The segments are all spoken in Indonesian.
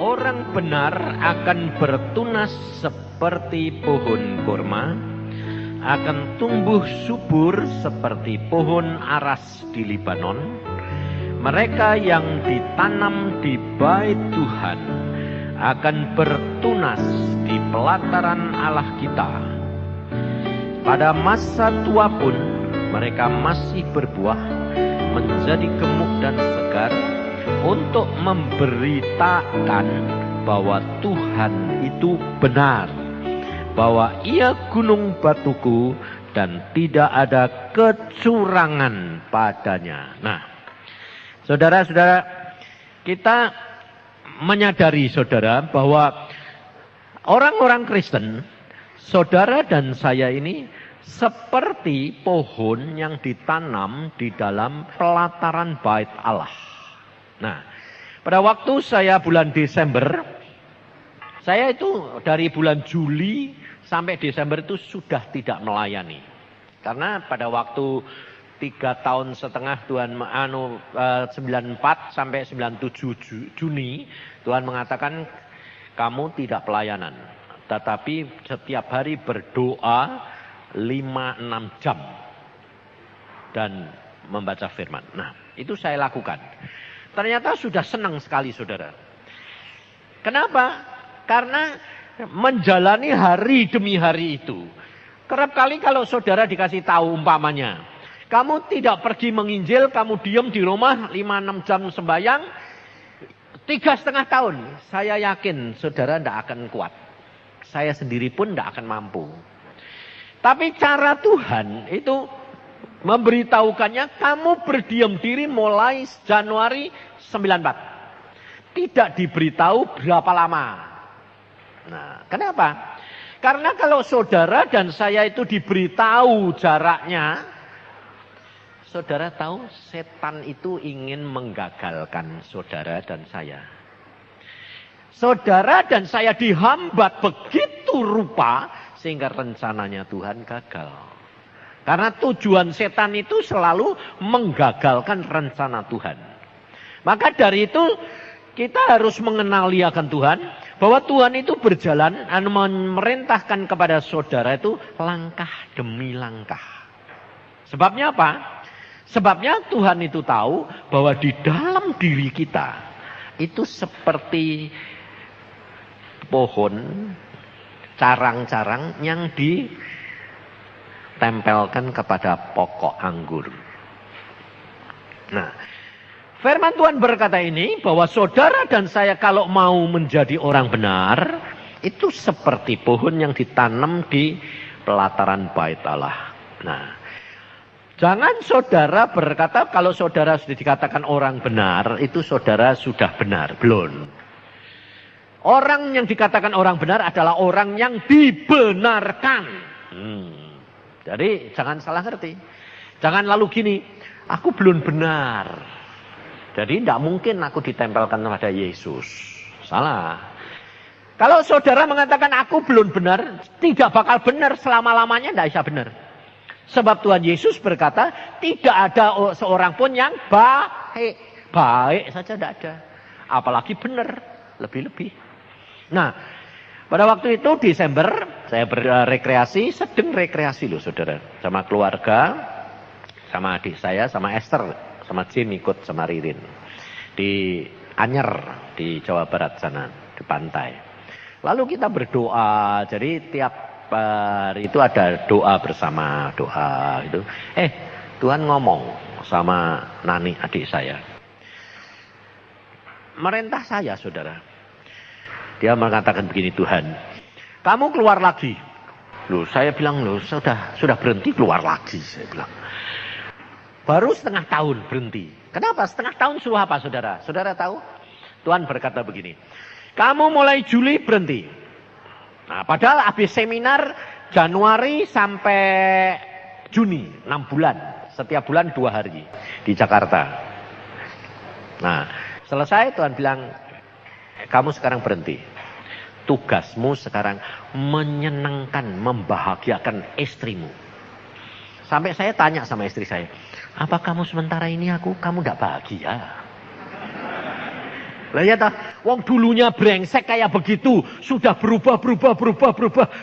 orang benar akan bertunas seperti pohon kurma, akan tumbuh subur seperti pohon aras di Libanon. Mereka yang ditanam di bait Tuhan akan bertunas di pelataran Allah kita. Pada masa tua pun mereka masih berbuah, menjadi gemuk dan segar, untuk memberitakan bahwa Tuhan itu benar, bahwa Ia gunung batuku dan tidak ada kecurangan padanya. Nah, saudara-saudara, kita menyadari saudara bahwa orang-orang Kristen, saudara dan saya ini seperti pohon yang ditanam di dalam pelataran bait Allah. Nah, pada waktu saya bulan Desember, saya itu dari bulan Juli sampai Desember itu sudah tidak melayani. Karena pada waktu 3,5 tahun Tuhan 94 sampai 97 Juni, Tuhan mengatakan kamu tidak pelayanan, tetapi setiap hari berdoa 5-6 jam dan membaca firman. Nah, itu saya lakukan. Ternyata sudah senang sekali saudara. Kenapa? Karena menjalani hari demi hari itu. Kerap kali kalau saudara dikasih tahu umpamanya, kamu tidak pergi menginjil, kamu diam di rumah 5-6 jam sembahyang, 3,5 tahun. Saya yakin saudara tidak akan kuat. Saya sendiri pun tidak akan mampu. Tapi cara Tuhan itu memberitahukannya, kamu berdiam diri mulai Januari 94. Tidak diberitahu berapa lama. Nah, kenapa? Karena kalau saudara dan saya itu diberitahu jaraknya, saudara tahu setan itu ingin menggagalkan saudara dan saya. Saudara dan saya dihambat begitu rupa sehingga rencananya Tuhan gagal. Karena tujuan setan itu selalu menggagalkan rencana Tuhan. Maka dari itu kita harus mengenali akan Tuhan, bahwa Tuhan itu berjalan dan memerintahkan kepada saudara itu langkah demi langkah. Sebabnya apa? Sebabnya Tuhan itu tahu bahwa di dalam diri kita itu seperti pohon carang-carang yang ditempelkan kepada pokok anggur. Nah, firman Tuhan berkata ini, bahwa saudara dan saya kalau mau menjadi orang benar, itu seperti pohon yang ditanam di pelataran bait Allah. Nah, jangan saudara berkata kalau saudara sudah dikatakan orang benar, itu saudara sudah benar. Belum. Orang yang dikatakan orang benar adalah orang yang dibenarkan. Jadi jangan salah ngerti. Jangan lalu gini, aku belum benar. Jadi tidak mungkin aku ditempelkan kepada Yesus. Salah. Kalau saudara mengatakan aku belum benar, tidak bakal benar selama-lamanya, tidak bisa benar. Sebab Tuhan Yesus berkata, tidak ada seorang pun yang baik. Baik saja tidak ada. Apalagi benar, lebih-lebih. Nah, pada waktu itu Desember, saya berrekreasi, sedang rekreasi loh saudara. Sama keluarga, sama adik saya, sama Esther, sama Jim ikut sama Ririn. Di Anyer, di Jawa Barat sana, di pantai. Lalu kita berdoa, jadi tiap hari itu ada doa bersama, doa itu. Tuhan ngomong sama Nani, adik saya. Merintah saya saudara. Dia mengatakan begini, Tuhan, kamu keluar lagi. Loh, saya bilang, loh, sudah berhenti keluar lagi, saya bilang. Baru setengah tahun berhenti. Kenapa? Setengah tahun suruh apa, saudara? Saudara tahu? Tuhan berkata begini, kamu mulai Juli berhenti. Nah, padahal habis seminar Januari sampai Juni, 6 bulan. Setiap bulan 2 hari di Jakarta. Nah, selesai Tuhan bilang, kamu sekarang berhenti. Tugasmu sekarang menyenangkan, membahagiakan istrimu. Sampai saya tanya sama istri saya, apa kamu sementara ini kamu tidak bahagia? Lah ya toh, wong dulunya brengsek kayak begitu, sudah berubah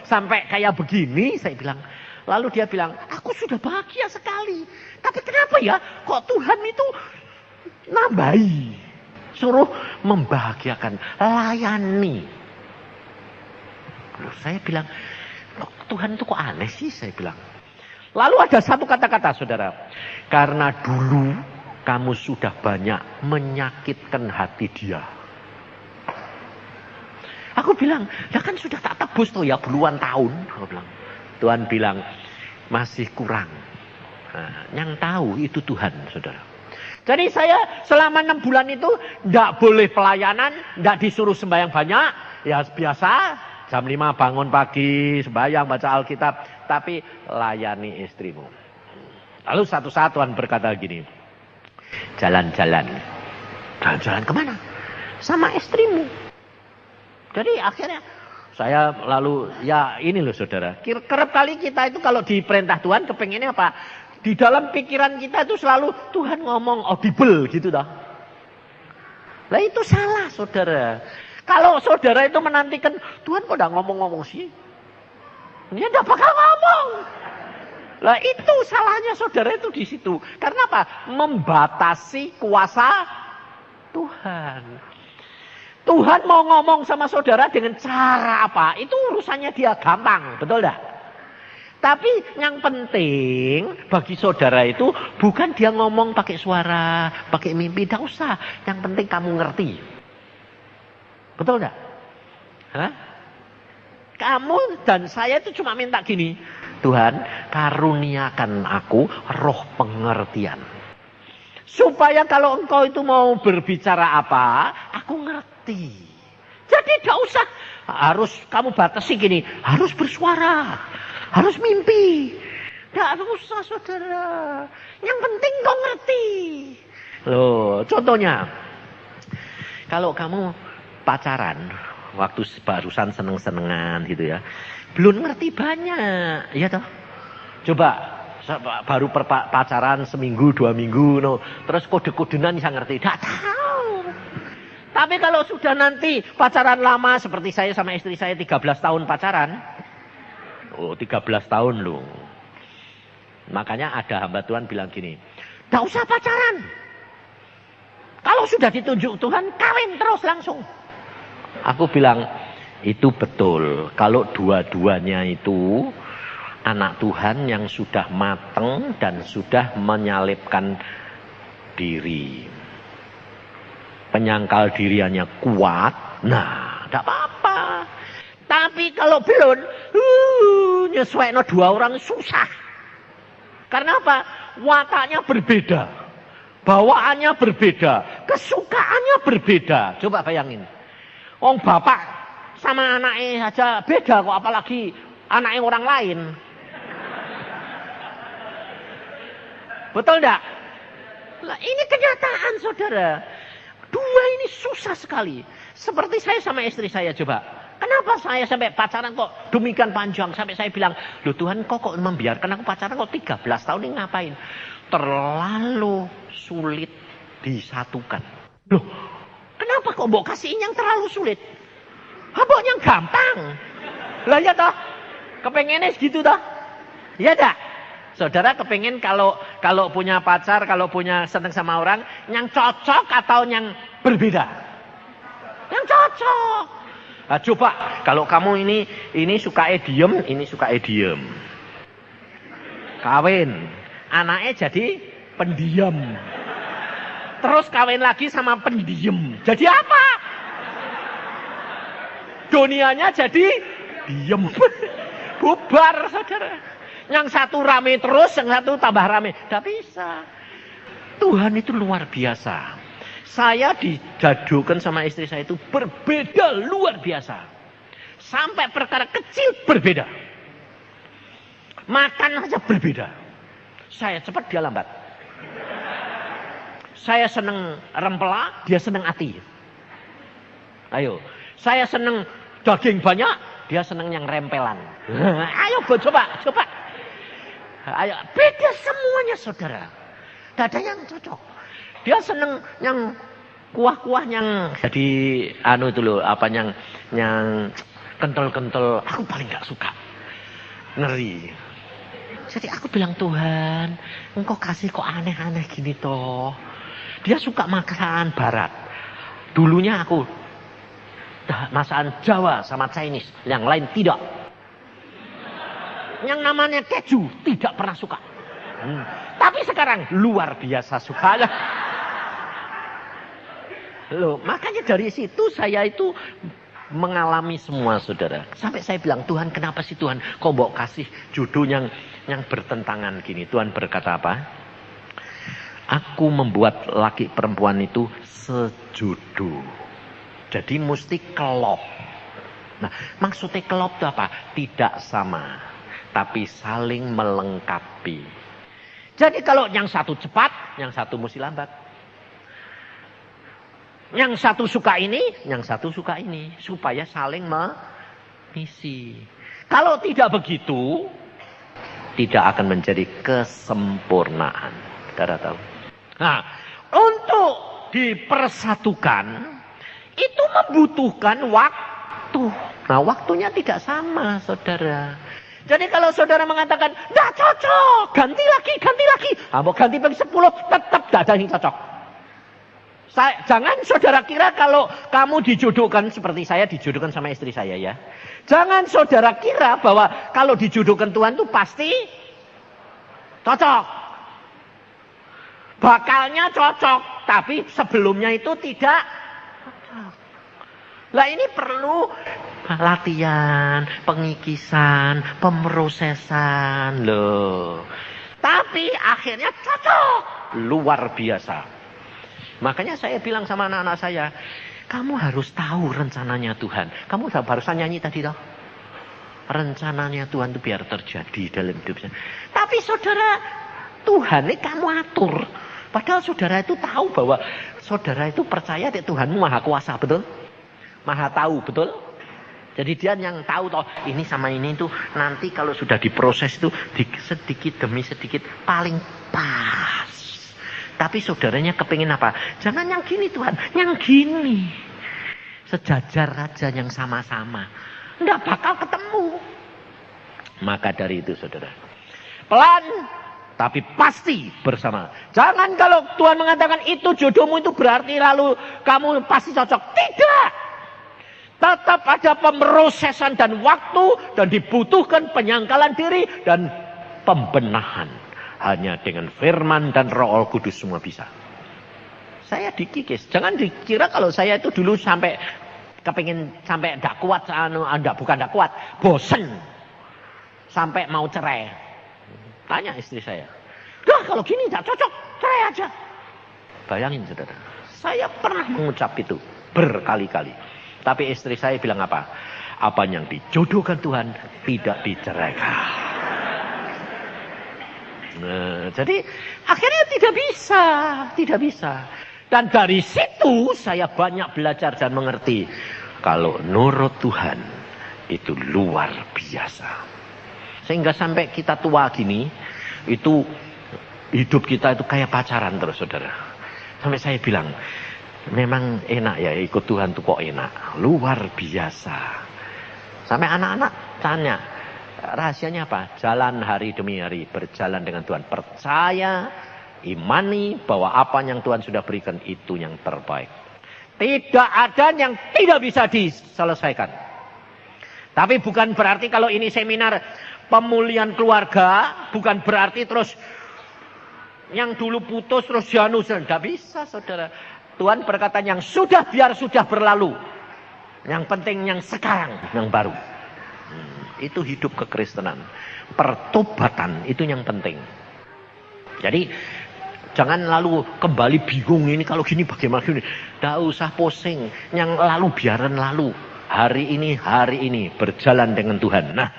sampai kayak begini, saya bilang. Lalu dia bilang, aku sudah bahagia sekali. Tapi kenapa ya, kok Tuhan itu nambahi, suruh membahagiakan, layani. Loh, saya bilang, kok Tuhan itu kok aneh sih, saya bilang. Lalu ada satu kata-kata, saudara. Karena dulu kamu sudah banyak menyakitkan hati dia. Aku bilang, ya kan sudah tak tebus tuh ya puluhan tahun. Aku bilang, Tuhan bilang, masih kurang. Nah, yang tahu itu Tuhan, saudara. Jadi saya selama 6 bulan itu tidak boleh pelayanan, tidak disuruh sembahyang banyak. Ya biasa, jam 5 bangun pagi, sembahyang, baca Alkitab. Tapi layani istrimu. Lalu satu saat Tuhan berkata gini, jalan-jalan. Jalan-jalan kemana? Sama istrimu. Jadi akhirnya saya lalu, ya ini loh saudara. Kerap kali kita itu kalau diperintah Tuhan kepengennya apa? Di dalam pikiran kita itu selalu Tuhan ngomong audible gitu dah. Lah itu salah saudara. Kalau saudara itu menantikan, Tuhan kok udah ngomong-ngomong sih? Dia tidak bakal ngomong. Lah itu salahnya saudara itu di situ. Karena apa? Membatasi kuasa Tuhan. Tuhan mau ngomong sama saudara dengan cara apa? Itu urusannya dia gampang, betul dah? Tapi yang penting bagi saudara itu bukan dia ngomong pakai suara, pakai mimpi, tidak usah. Yang penting kamu ngerti. Betul dah? Hah? Kamu dan saya itu cuma minta gini. Tuhan, karuniakan aku roh pengertian. Supaya kalau engkau itu mau berbicara apa, aku ngerti. Jadi tidak usah harus kamu batasi gini, harus bersuara, harus mimpi. Tidak usah saudara. Yang penting kau ngerti. Loh, contohnya, kalau kamu pacaran, waktu barusan seneng-senengan gitu ya, belum ngerti banyak, ya toh. Coba baru pacaran seminggu, 2 minggu, no. Terus kode-kodenan bisa ngerti, tidak tahu. Tapi kalau sudah nanti pacaran lama, seperti saya sama istri saya 13 tahun pacaran, 13 tahun loh. Makanya ada hamba Tuhan bilang gini, tidak usah pacaran. Kalau sudah ditunjuk Tuhan, kawin terus langsung. Aku bilang, itu betul. Kalau dua-duanya itu anak Tuhan yang sudah mateng dan sudah menyalipkan diri. Penyangkal diriannya kuat, nah tidak apa-apa. Tapi kalau belum, nyesuaikan 2 orang susah. Karena apa? Wataknya berbeda. Bawaannya berbeda. Kesukaannya berbeda. Coba bayangin. Wong bapak sama anaknya aja beda kok, apalagi anaknya orang lain. Betul enggak? Nah, ini kenyataan saudara. 2 ini susah sekali. Seperti saya sama istri saya coba. Kenapa saya sampai pacaran kok demikian panjang? Sampai saya bilang, loh Tuhan kok membiarkan aku pacaran kok 13 tahun ini ngapain? Terlalu sulit disatukan. Loh, kenapa kok mbok kasihin yang terlalu sulit? Mbok yang gampang. Lah ya toh? Kepengennya segitu toh? Ya dah. Saudara kepengen kalau punya pacar, kalau punya seneng sama orang, yang cocok atau yang berbeda? Yang cocok. Nah, coba kalau kamu ini suka diem, ini suka diem. Kawin, anaknya jadi pendiam. Terus kawin lagi sama pendiam. Jadi apa? Dunianya jadi diem. Bubar saudara. Yang satu rame terus, yang satu tambah rame. Tidak bisa. Tuhan itu luar biasa. Saya dijadukan sama istri saya itu berbeda luar biasa. Sampai perkara kecil berbeda. Makan aja berbeda. Saya cepat, dia lambat. Saya seneng rempela, dia seneng ati. Ayo. Saya seneng daging banyak, dia seneng yang rempelan. Ayo coba. Ayo, beda semuanya saudara. Tidak ada yang cocok. Dia seneng yang Kuah-kuah yang jadi itu loh, yang kental-kental, aku paling gak suka. Ngeri. Jadi aku bilang, Tuhan, Engkau kasih kok aneh-aneh gini toh. Dia suka makanan barat. Dulunya aku masakan Jawa sama Chinese, yang lain tidak. Yang namanya keju tidak pernah suka. Tapi sekarang luar biasa sukanya. Loh, makanya dari situ saya itu mengalami semua, saudara. Sampai saya bilang, Tuhan, kenapa sih Tuhan kau mau kasih judul yang bertentangan gini? Tuhan berkata apa? Aku membuat laki perempuan itu sejodoh. Jadi mesti kelop. Nah, maksudnya kelop itu apa? Tidak sama, tapi saling melengkapi. Jadi kalau yang satu cepat, yang satu mesti lambat. Yang satu suka ini, yang satu suka ini. Supaya saling mengisi. Kalau tidak begitu, tidak akan menjadi kesempurnaan. Saudara tahu? Nah, untuk dipersatukan, itu membutuhkan waktu. Nah, waktunya tidak sama, saudara. Jadi kalau saudara mengatakan, tidak cocok, ganti lagi. Mau ganti bagi 10, tetap tidak ada yang cocok. Jangan saudara kira kalau kamu dijodohkan seperti saya dijodohkan sama istri saya ya. Jangan saudara kira bahwa kalau dijodohkan Tuhan itu pasti cocok. Bakalnya cocok, tapi sebelumnya itu tidak cocok. Lah ini perlu latihan, pengikisan, pemrosesan loh. Tapi akhirnya cocok, luar biasa. Makanya saya bilang sama anak-anak saya, kamu harus tahu rencananya Tuhan. Kamu barusan nyanyi tadi toh. Rencananya Tuhan itu biar terjadi dalam hidup saya. Tapi saudara, Tuhan ini kamu atur. Padahal saudara itu tahu bahwa saudara itu percaya di Tuhanmu maha kuasa, betul? Maha tahu, betul? Jadi dia yang tahu toh, ini sama ini tuh nanti kalau sudah diproses itu sedikit demi sedikit paling pas. Tapi saudaranya kepingin apa? Jangan yang gini Tuhan, yang gini. Sejajar aja yang sama-sama. Nggak bakal ketemu. Maka dari itu saudara. Pelan, tapi pasti bersama. Jangan kalau Tuhan mengatakan itu jodohmu itu berarti lalu kamu pasti cocok. Tidak. Tetap ada pemrosesan dan waktu. Dan dibutuhkan penyangkalan diri dan pembenahan. Hanya dengan firman dan Roh Kudus semua bisa. Saya dikikis. Jangan dikira kalau saya itu dulu sampai kepingin sampai tidak kuat, bukan tidak kuat, bosen sampai mau cerai. Tanya istri saya, dah kalau gini tidak cocok, cerai aja. Bayangin saudara, saya pernah mengucap itu berkali-kali. Tapi istri saya bilang apa? Apa yang dijodohkan Tuhan tidak diceraikan. Nah, jadi akhirnya tidak bisa. Dan dari situ saya banyak belajar dan mengerti kalau nurut Tuhan itu luar biasa. Sehingga sampai kita tua gini, itu hidup kita itu kayak pacaran terus saudara. Sampai saya bilang, memang enak ya ikut Tuhan tuh kok enak, luar biasa. Sampai anak-anak tanya. Rahasianya apa? Jalan hari demi hari. Berjalan dengan Tuhan. Percaya, imani bahwa apa yang Tuhan sudah berikan itu yang terbaik. Tidak ada yang tidak bisa diselesaikan. Tapi bukan berarti kalau ini seminar pemulihan keluarga. Bukan berarti terus yang dulu putus terus janus. Tidak bisa saudara. Tuhan berkata yang sudah biar sudah berlalu. Yang penting yang sekarang. Yang baru. Itu hidup kekristenan. Pertobatan itu yang penting. Jadi jangan lalu kembali bingung ini kalau gini bagaimana gini. Tidak usah pusing. Yang lalu biaran lalu. Hari ini berjalan dengan Tuhan. Nah,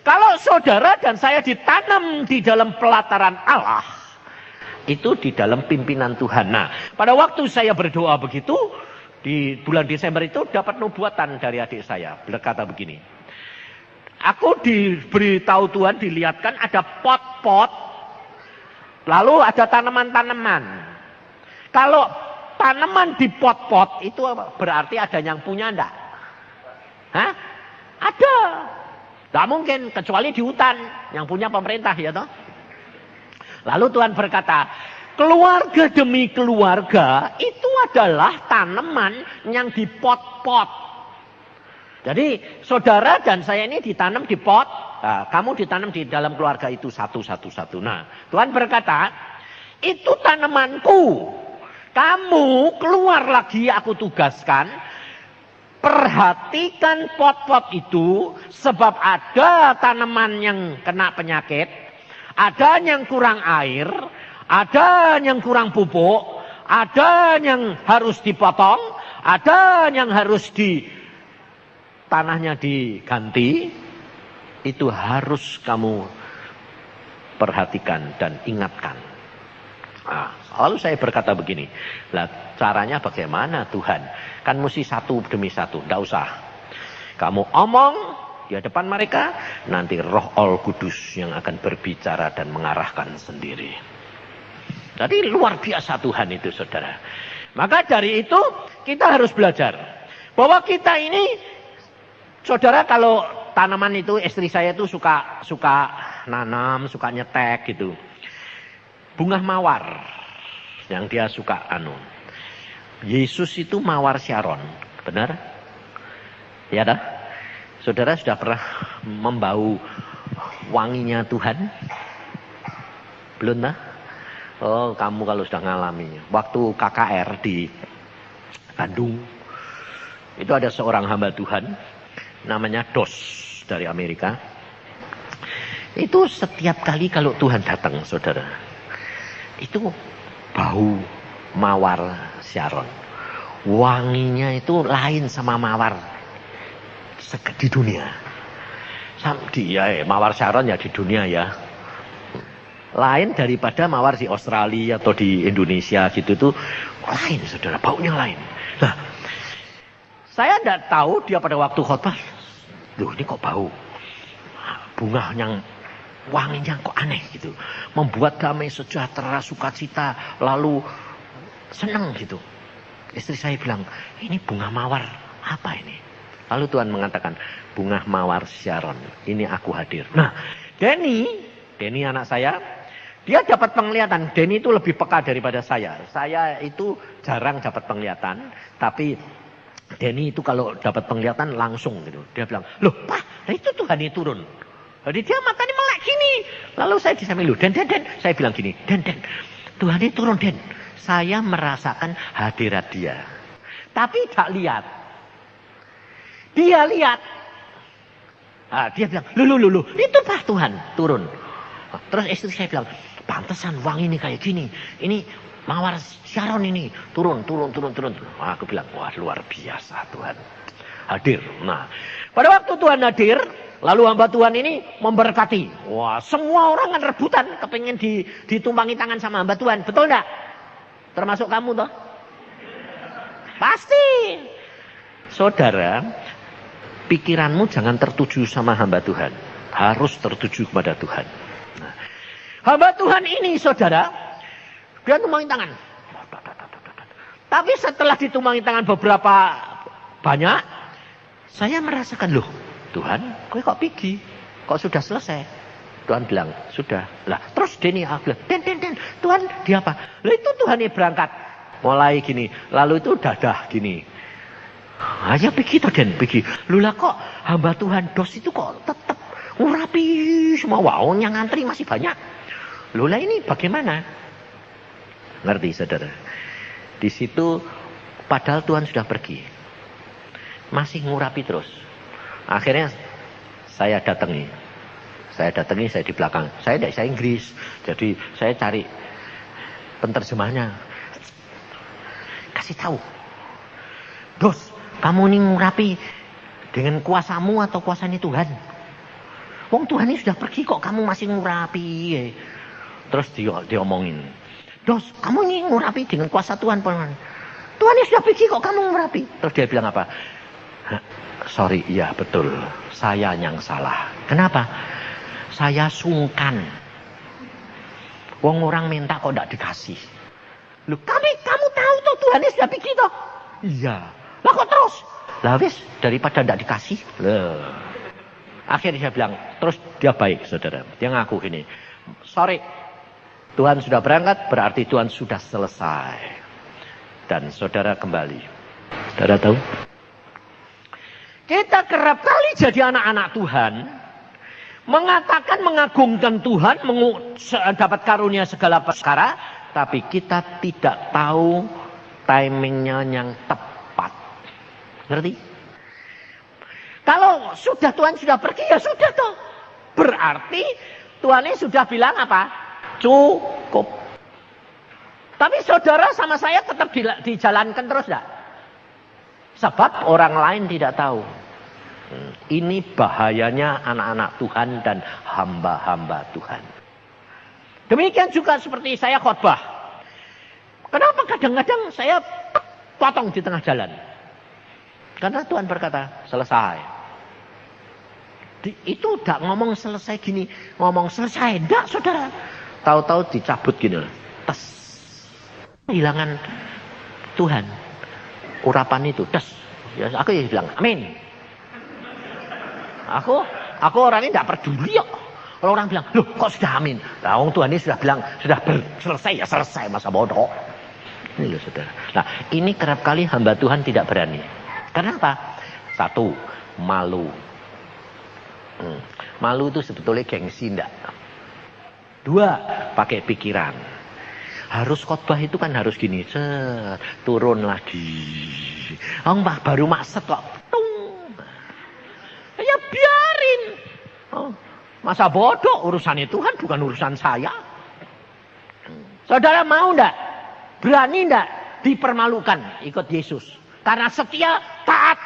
kalau saudara dan saya ditanam di dalam pelataran Allah, itu di dalam pimpinan Tuhan. Nah, pada waktu saya berdoa begitu di bulan Desember itu dapat nubuatan dari adik saya. Berkata begini. Aku diberitahu Tuhan, dilihatkan ada pot-pot. Lalu ada tanaman-tanaman. Kalau tanaman di pot-pot itu berarti ada yang punya enggak? Hah? Ada. Tidak mungkin kecuali di hutan yang punya pemerintah ya toh. Lalu Tuhan berkata, keluarga demi keluarga itu adalah tanaman yang di pot-pot. Jadi saudara dan saya ini ditanam di pot. Nah, kamu ditanam di dalam keluarga itu satu-satu. Nah, Tuhan berkata, itu tanamanku. Kamu keluar lagi aku tugaskan. Perhatikan pot-pot itu. Sebab ada tanaman yang kena penyakit. Ada yang kurang air. Ada yang kurang pupuk. Ada yang harus dipotong. Ada yang harus tanahnya diganti. Itu harus kamu perhatikan dan ingatkan. Nah, lalu saya berkata begini. Lah caranya bagaimana Tuhan? Kan mesti satu demi satu. Tidak usah. Kamu omong di hadapan mereka. Nanti Roh Al Kudus yang akan berbicara dan mengarahkan sendiri. Jadi luar biasa Tuhan itu saudara. Maka dari itu kita harus belajar. Bahwa kita ini, saudara kalau tanaman itu, istri saya itu suka nanam, suka nyetek gitu. Bunga mawar yang dia suka Yesus itu mawar Sharon, benar? Ya dah. Saudara sudah pernah membau wanginya Tuhan? Belum dah? Oh, kamu kalau sudah ngalami. Waktu KKR di Bandung, itu ada seorang hamba Tuhan, namanya Dos dari Amerika. Itu setiap kali kalau Tuhan datang, saudara, itu bau mawar Sharon. Wanginya itu lain sama mawar di dunia. Mawar Sharon ya di dunia ya. Lain daripada mawar di Australia atau di Indonesia gitu tuh. Lain saudara, baunya lain. Nah, saya tidak tahu dia pada waktu khotbah. Loh ini kok bau. Bunga yang wanginya kok aneh gitu. Membuat damai sejahtera, sukacita. Lalu senang gitu. Istri saya bilang, ini bunga mawar apa ini? Lalu Tuhan mengatakan, bunga mawar Sharon. Ini aku hadir. Nah, Denny anak saya, dia dapat penglihatan. Denny itu lebih peka daripada saya. Saya itu jarang dapat penglihatan. Tapi Denny itu kalau dapat penglihatan langsung gitu. Dia bilang, loh Pak, itu Tuhan ini turun. Jadi dia matanya melek gini. Lalu saya disamping, loh Den. Saya bilang gini, Den, Tuhan ini turun Den. Saya merasakan hadirat dia. Tapi tak lihat. Dia lihat. Nah, dia bilang, loh, itu Pak Tuhan turun. Nah, terus istri saya bilang, pantesan wangi ini kayak gini. Ini mawar Sharon ini turun. Nah, aku bilang, wah luar biasa Tuhan hadir. Nah, pada waktu Tuhan hadir, lalu hamba Tuhan ini memberkati. Wah, semua orang kan rebutan kepengen ditumpangi tangan sama hamba Tuhan. Betul enggak? Termasuk kamu toh? Pasti. Saudara, pikiranmu jangan tertuju sama hamba Tuhan. Harus tertuju kepada Tuhan. Nah, hamba Tuhan ini saudara, dia tumpangin tangan. Tapi setelah ditumpangi tangan beberapa banyak, saya merasakan, loh Tuhan, kowe kok pergi? Kok sudah selesai? Tuhan bilang, sudah. Lah, terus Denny bilang, Den, Tuhan dia apa? Lah itu Tuhan ini berangkat. Mulai gini, lalu itu dadah gini. Ayo pergi toh Den, pergi. Lula kok hamba Tuhan Dos itu kok tetap ngurapi semua. Wow, yang ngantri masih banyak. Lula ini bagaimana? Ngerti saudara? Di situ padahal Tuhan sudah pergi. Masih ngurapi terus. Akhirnya saya datangi. Saya di belakang. Saya tidak bisa Inggris. Jadi saya cari penterjemahnya. Kasih tahu. Dos, kamu ini ngurapi dengan kuasamu atau kuasanya Tuhan? Wong Tuhan ini sudah pergi kok kamu masih ngurapi. Terus diomongin. Dos, kamu ini ngurapi dengan kuasa Tuhan. Tuhan ini sudah pergi kok kamu ngurapi. Terus dia bilang apa? Sorry, iya betul. Saya yang salah. Kenapa? Saya sungkan. Wong orang minta kok tidak dikasih. Loh, kamu tahu tuh Tuhan Tuhan sudah bikin toh. Iya. Lah kok terus? Lah wis, daripada tidak dikasih. Akhirnya dia bilang, terus dia baik saudara. Dia ngaku gini, sorry, Tuhan sudah berangkat, berarti Tuhan sudah selesai. Dan saudara kembali. Saudara tahu? Kita kerap kali jadi anak-anak Tuhan, mengatakan mengagungkan Tuhan, dapat karunia segala perkara, tapi kita tidak tahu timingnya yang tepat. Ngerti? Kalau sudah Tuhan sudah pergi, ya sudah toh. Berarti Tuhannya sudah bilang apa? Cukup. Tapi saudara sama saya tetap dijalankan terus enggak? Sebab orang lain tidak tahu. Ini bahayanya anak-anak Tuhan dan hamba-hamba Tuhan. Demikian juga seperti saya khotbah. Kenapa kadang-kadang saya potong di tengah jalan? Karena Tuhan berkata, selesai. Itu udah ngomong selesai gini, ngomong selesai, enggak saudara. Tahu-tahu dicabut gini loh. Tes. Hilangan Tuhan. Urapan itu, tes. Ya, aku ya bilang, amin. Aku orangnya enggak peduli kok. Kalau orang bilang, loh kok sudah amin? Nah, Tuhan ini sudah bilang, sudah selesai ya selesai, masa bodoh. Ini loh saudara. Nah, ini kerap kali hamba Tuhan tidak berani. Kenapa? Satu, malu. Malu itu sebetulnya gengsi enggak. Dua, pakai pikiran. Harus khotbah itu kan harus gini, turun lagi. Baru maksud kok. Ya biarin. Masa bodoh, urusannya Tuhan bukan urusan saya. Saudara mau enggak? Berani enggak dipermalukan ikut Yesus? Karena setia, taat,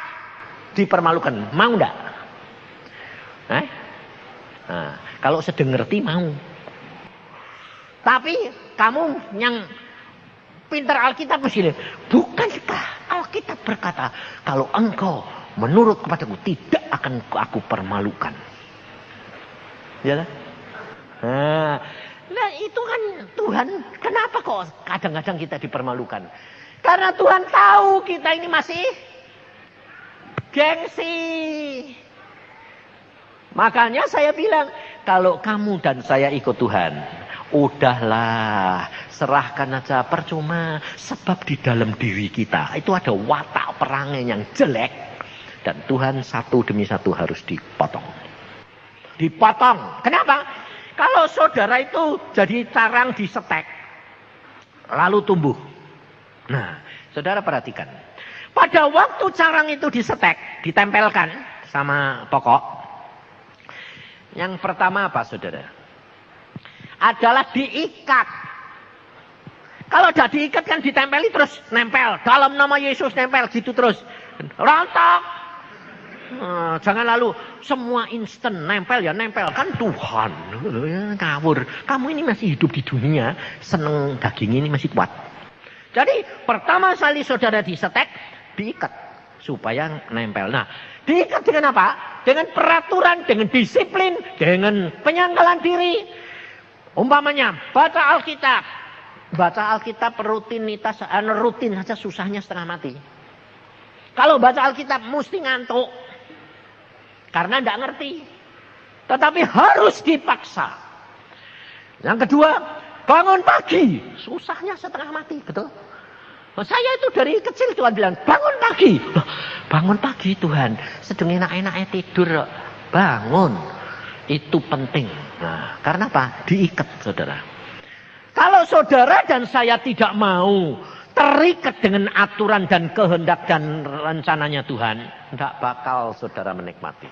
dipermalukan. Mau enggak? Nah, kalau sedang ngerti mau. Tapi kamu yang pintar Alkitab mesti lihat. Bukankah Alkitab berkata, kalau engkau menurut kepadaku tidak akan aku permalukan. Ya lah. Nah itu kan Tuhan. Kenapa kok kadang-kadang kita dipermalukan? Karena Tuhan tahu kita ini masih gengsi. Makanya saya bilang, kalau kamu dan saya ikut Tuhan, udahlah, serahkan aja, percuma. Sebab di dalam diri kita itu ada watak perangai yang jelek. Dan Tuhan satu demi satu harus dipotong. Dipotong. Kenapa? Kalau saudara itu jadi carang disetek, lalu tumbuh. Nah, saudara perhatikan. Pada waktu carang itu disetek, ditempelkan sama pokok. Yang pertama apa saudara? Adalah diikat. Kalau udah diikat kan ditempeli terus nempel. Dalam nama Yesus nempel gitu terus. Rontok. Jangan lalu semua instan nempel ya nempel. Kan Tuhan. Ngawur. Kamu ini masih hidup di dunia. Seneng daging ini masih kuat. Jadi pertama kali saudara disetek, diikat. Supaya nempel. Nah, diikat dengan apa? Dengan peraturan, dengan disiplin, dengan penyangkalan diri. Umpamanya, baca Alkitab. Baca Alkitab rutinitas, rutin saja susahnya setengah mati. Kalau baca Alkitab mesti ngantuk. Karena tidak ngerti. Tetapi harus dipaksa. Yang kedua, bangun pagi. Susahnya setengah mati, betul? Saya itu dari kecil Tuhan bilang, bangun pagi. Bangun pagi Tuhan. Sedang enak-enaknya tidur. Bangun. Itu penting. Nah, karena apa? Diikat saudara. Kalau saudara dan saya tidak mau terikat dengan aturan dan kehendak dan rencananya Tuhan, tidak bakal saudara menikmati.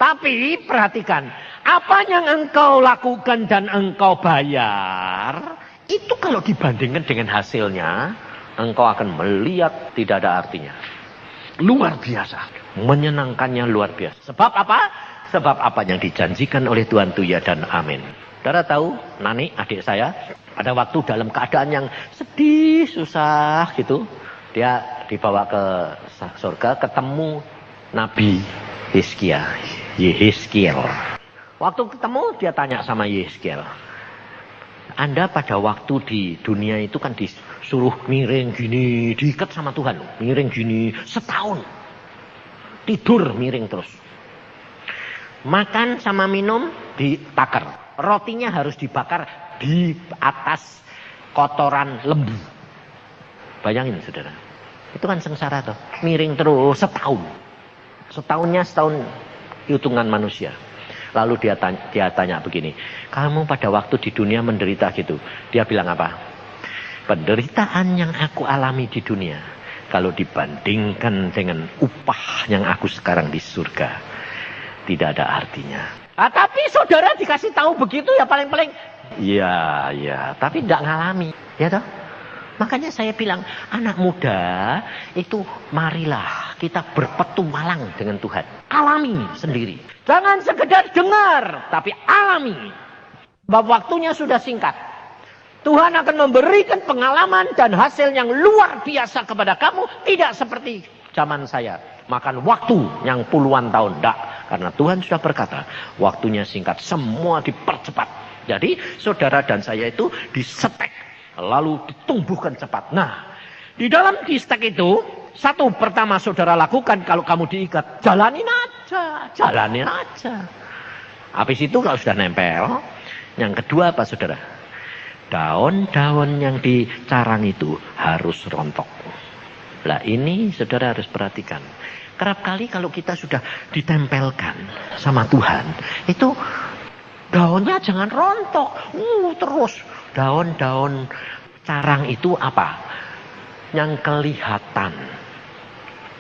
Tapi perhatikan, apa yang engkau lakukan dan engkau bayar, itu kalau dibandingkan dengan hasilnya, engkau akan melihat tidak ada artinya. Luar biasa. Menyenangkannya luar biasa. Sebab apa? Sebab apa yang dijanjikan oleh Tuhan itu ya dan amin. Saudara tahu, Nani, adik saya, pada waktu dalam keadaan yang sedih, susah gitu. Dia dibawa ke surga, ketemu Nabi Yehezkiel. Waktu ketemu, dia tanya sama Yehezkiel. Anda pada waktu di dunia itu kan Suruh miring gini, diikat sama Tuhan. Miring gini, setahun. Tidur miring terus. Makan sama minum ditakar. Rotinya harus dibakar di atas kotoran lembu. Bayangin saudara. Itu kan sengsara toh. Miring terus setahun. Setahunnya setahun hitungan manusia. Lalu dia tanya begini. Kamu pada waktu di dunia menderita gitu. Dia bilang apa? Penderitaan yang aku alami di dunia. Kalau dibandingkan dengan upah yang aku sekarang di surga. Tidak ada artinya. Tapi saudara dikasih tahu begitu ya paling-paling. Ya, tapi tidak ngalami. Ya toh? Makanya saya bilang, anak muda itu marilah kita berpetualang dengan Tuhan. Alami sendiri. Jangan sekedar dengar, tapi alami. Sebab waktunya sudah singkat. Tuhan akan memberikan pengalaman dan hasil yang luar biasa kepada kamu. Tidak seperti zaman saya. Makan waktu yang puluhan tahun. Tidak. Karena Tuhan sudah berkata, waktunya singkat, semua dipercepat. Jadi saudara dan saya itu disetek, lalu ditumbuhkan cepat. Nah, di dalam distek itu, satu pertama saudara lakukan kalau kamu diikat, jalanin aja. Habis itu kalau sudah nempel, yang kedua apa saudara? Daun-daun yang dicarang itu harus rontok. Lah ini saudara harus perhatikan. Kerap kali kalau kita sudah ditempelkan sama Tuhan, itu daunnya jangan rontok. Terus daun-daun carang itu apa? Yang kelihatan.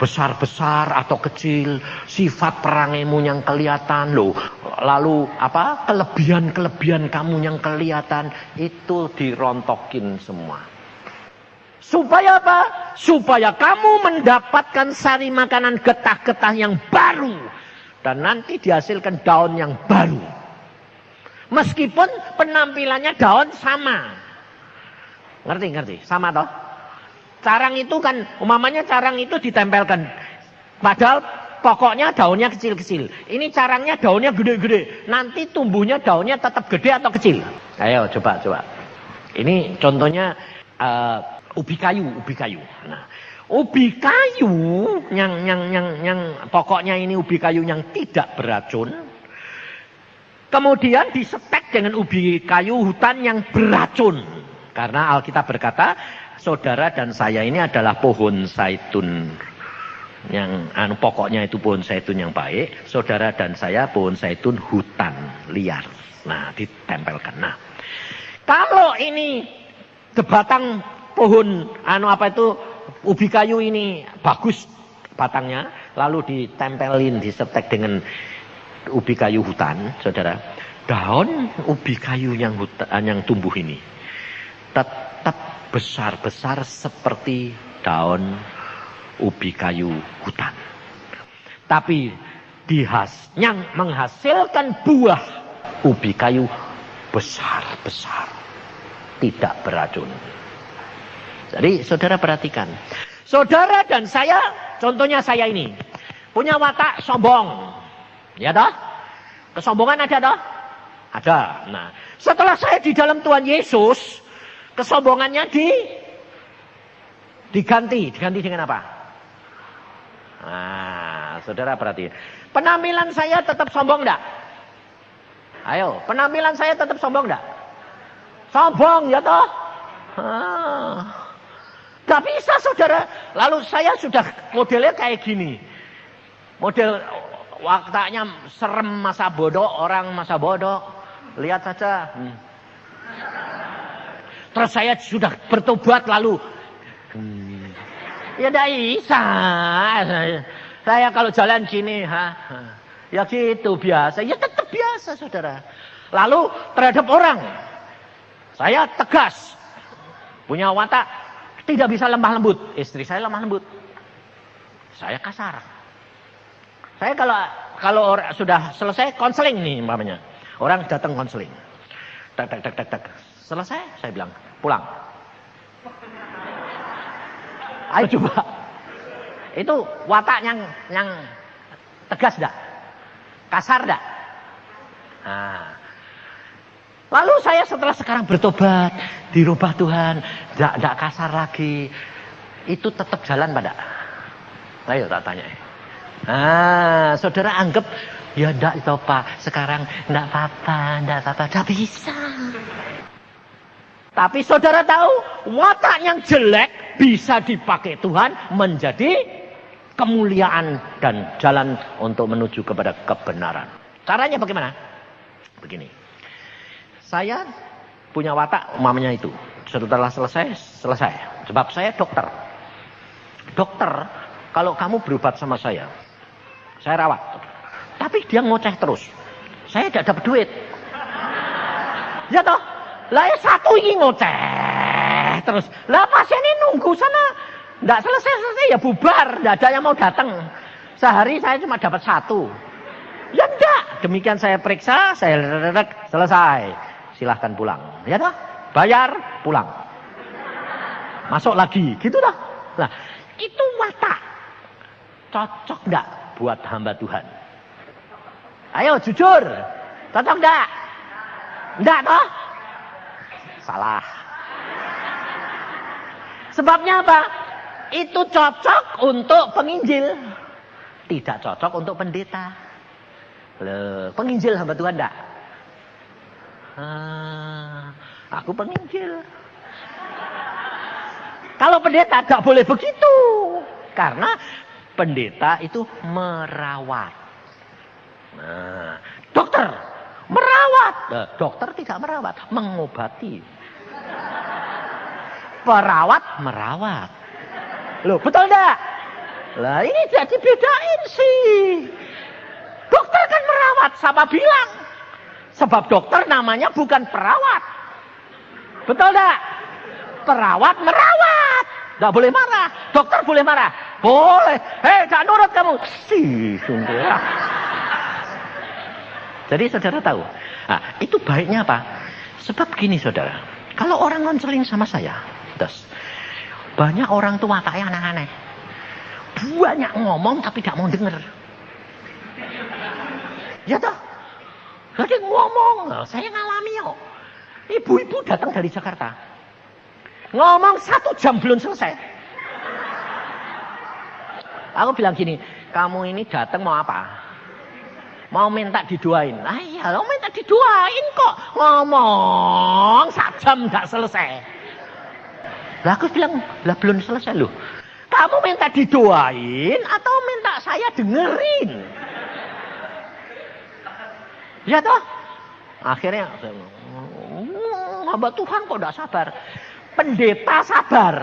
Besar-besar atau kecil, sifat perangaimu yang kelihatan loh. Lalu apa? Kelebihan-kelebihan kamu yang kelihatan itu dirontokin semua. Supaya apa? Supaya kamu mendapatkan sari makanan getah-getah yang baru. Dan nanti dihasilkan daun yang baru. Meskipun penampilannya daun sama. Ngerti? Sama toh? Carang itu kan, umpamanya carang itu ditempelkan. Padahal pokoknya daunnya kecil-kecil. Ini carangnya daunnya gede-gede. Nanti tumbuhnya daunnya tetap gede atau kecil? Ayo coba. Ini contohnya ubi kayu. Nah, ubi kayu yang pokoknya ini ubi kayu yang tidak beracun. Kemudian disetek dengan ubi kayu hutan yang beracun. Karena Alkitab berkata, saudara dan saya ini adalah pohon zaitun yang pokoknya itu pohon zaitun yang baik. Saudara dan saya pohon zaitun hutan liar. Nah, ditempelkan. Nah, kalau ini sebatang pohon ubi kayu ini bagus batangnya, lalu ditempelin, disetek dengan ubi kayu hutan, saudara. Daun ubi kayu yang tumbuh ini tetap besar-besar seperti daun ubi kayu hutan. Tapi yang menghasilkan buah ubi kayu besar-besar, tidak beracun. Jadi saudara perhatikan. Saudara dan saya, contohnya saya ini, punya watak sombong. Ya toh? Kesombongan ada toh? Ada. Nah, setelah saya di dalam Tuhan Yesus, kesombongannya diganti dengan apa? Nah, saudara perhatikan. Penampilan saya tetap sombong enggak? Ayo, penampilan saya tetap sombong enggak? Sombong ya toh? Gak bisa saudara. Lalu saya sudah modelnya kayak gini. Model waktanya serem masa bodoh, orang masa bodoh. Lihat saja. Terus saya sudah bertobat lalu. Ya tidak bisa. Saya kalau jalan gini. Ya gitu biasa. Ya tetap biasa saudara. Lalu terhadap orang. Saya tegas. Punya watak. Tidak bisa lemah lembut. Istri saya lemah lembut. Saya kasar. Saya kalau sudah selesai konseling nih umpamanya. Orang datang konseling. Tak. Selesai saya bilang, pulang. Ayo coba. Itu watak yang tegas dah. Kasar dah. Nah. Lalu saya setelah sekarang bertobat, dirubah Tuhan, tidak kasar lagi. Itu tetap jalan pada? Ayo tak tanya. Saudara anggap, ya tidak itu Pak, sekarang tidak apa-apa, tidak bisa. Tapi saudara tahu, watak yang jelek bisa dipakai Tuhan menjadi kemuliaan dan jalan untuk menuju kepada kebenaran. Caranya bagaimana? Begini. Saya punya watak umpamanya itu. Setelah selesai. Sebab saya dokter. Dokter, kalau kamu berobat sama saya rawat. Tapi dia ngoceh terus. Saya tidak dapat duit. Ya toh? Lah satu ini ngoceh terus. Lah pasien ini nunggu sana. Tidak selesai ya bubar. Tidak ada yang mau datang. Sehari saya cuma dapat 1. Ya enggak. Demikian saya periksa, saya selesai. Silahkan pulang. Ya dah, bayar, pulang. Masuk lagi, gitu dah. Nah, itu watak. Cocok enggak buat hamba Tuhan? Ayo jujur. Cocok enggak? Enggak toh? Salah. Sebabnya apa? Itu cocok untuk penginjil. Tidak cocok untuk pendeta. Loh, penginjil hamba Tuhan enggak? Aku penginjil. Kalau pendeta tidak boleh begitu. Karena pendeta itu merawat. Nah, dokter merawat. Dokter tidak merawat, mengobati. Perawat merawat. Loh, betul enggak? Lah ini jadi bedain sih. Dokter kan merawat, siapa bilang? Sebab dokter namanya bukan perawat. Betul enggak? Perawat merawat. Enggak boleh marah. Dokter boleh marah. Boleh. Enggak nurut kamu. Sungguh. Jadi saudara tahu. Nah, itu baiknya apa? Sebab gini saudara. Kalau orang konseling sama saya. Terus. Banyak orang tuh wataknya aneh-aneh. Banyak ngomong tapi tidak mau denger. Ya toh? Jadi ngomong, saya ngalami kok. Ibu-ibu datang dari Jakarta. Ngomong 1 jam belum selesai. Aku bilang gini, kamu ini datang mau apa? Mau minta didoain. Iya, mau minta didoain kok. Ngomong 1 jam gak selesai. Lah aku bilang, lah belum selesai loh. Kamu minta didoain atau minta saya dengerin? Ya toh? Akhirnya hamba Tuhan kok tidak sabar. Pendeta sabar.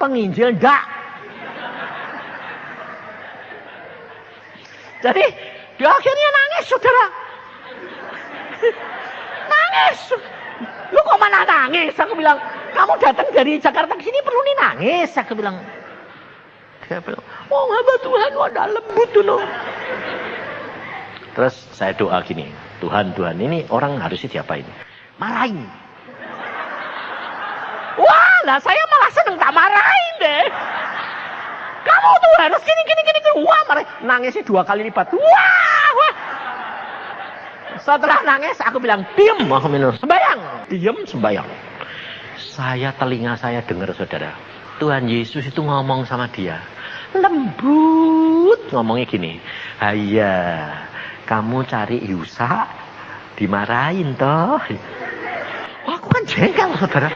Penginjil enggak. Jadi dia akhirnya nangis saudara. Nangis. Lu kok mana nangis? Aku bilang, kamu datang dari Jakarta ke sini perlu nih nangis. Aku bilang. Dia bilang, oh hamba Tuhan ada lembut dulu. Terus saya doa gini, Tuhan ini orang harusnya diapain? Marahin. Wah, lah saya malah seneng tak marahin deh. Kamu tuh harus gini. Wah, marahin. Nangisnya 2 kali lipat. Wah. Setelah nangis, aku bilang, diam. Aku bilang, sembayang. Diam, sembayang. Telinga saya dengar saudara. Tuhan Yesus itu ngomong sama dia. Lembut. Ngomongnya gini. Haya. Kamu cari Yusa, dimarahin toh. Aku kan jengkel saudara.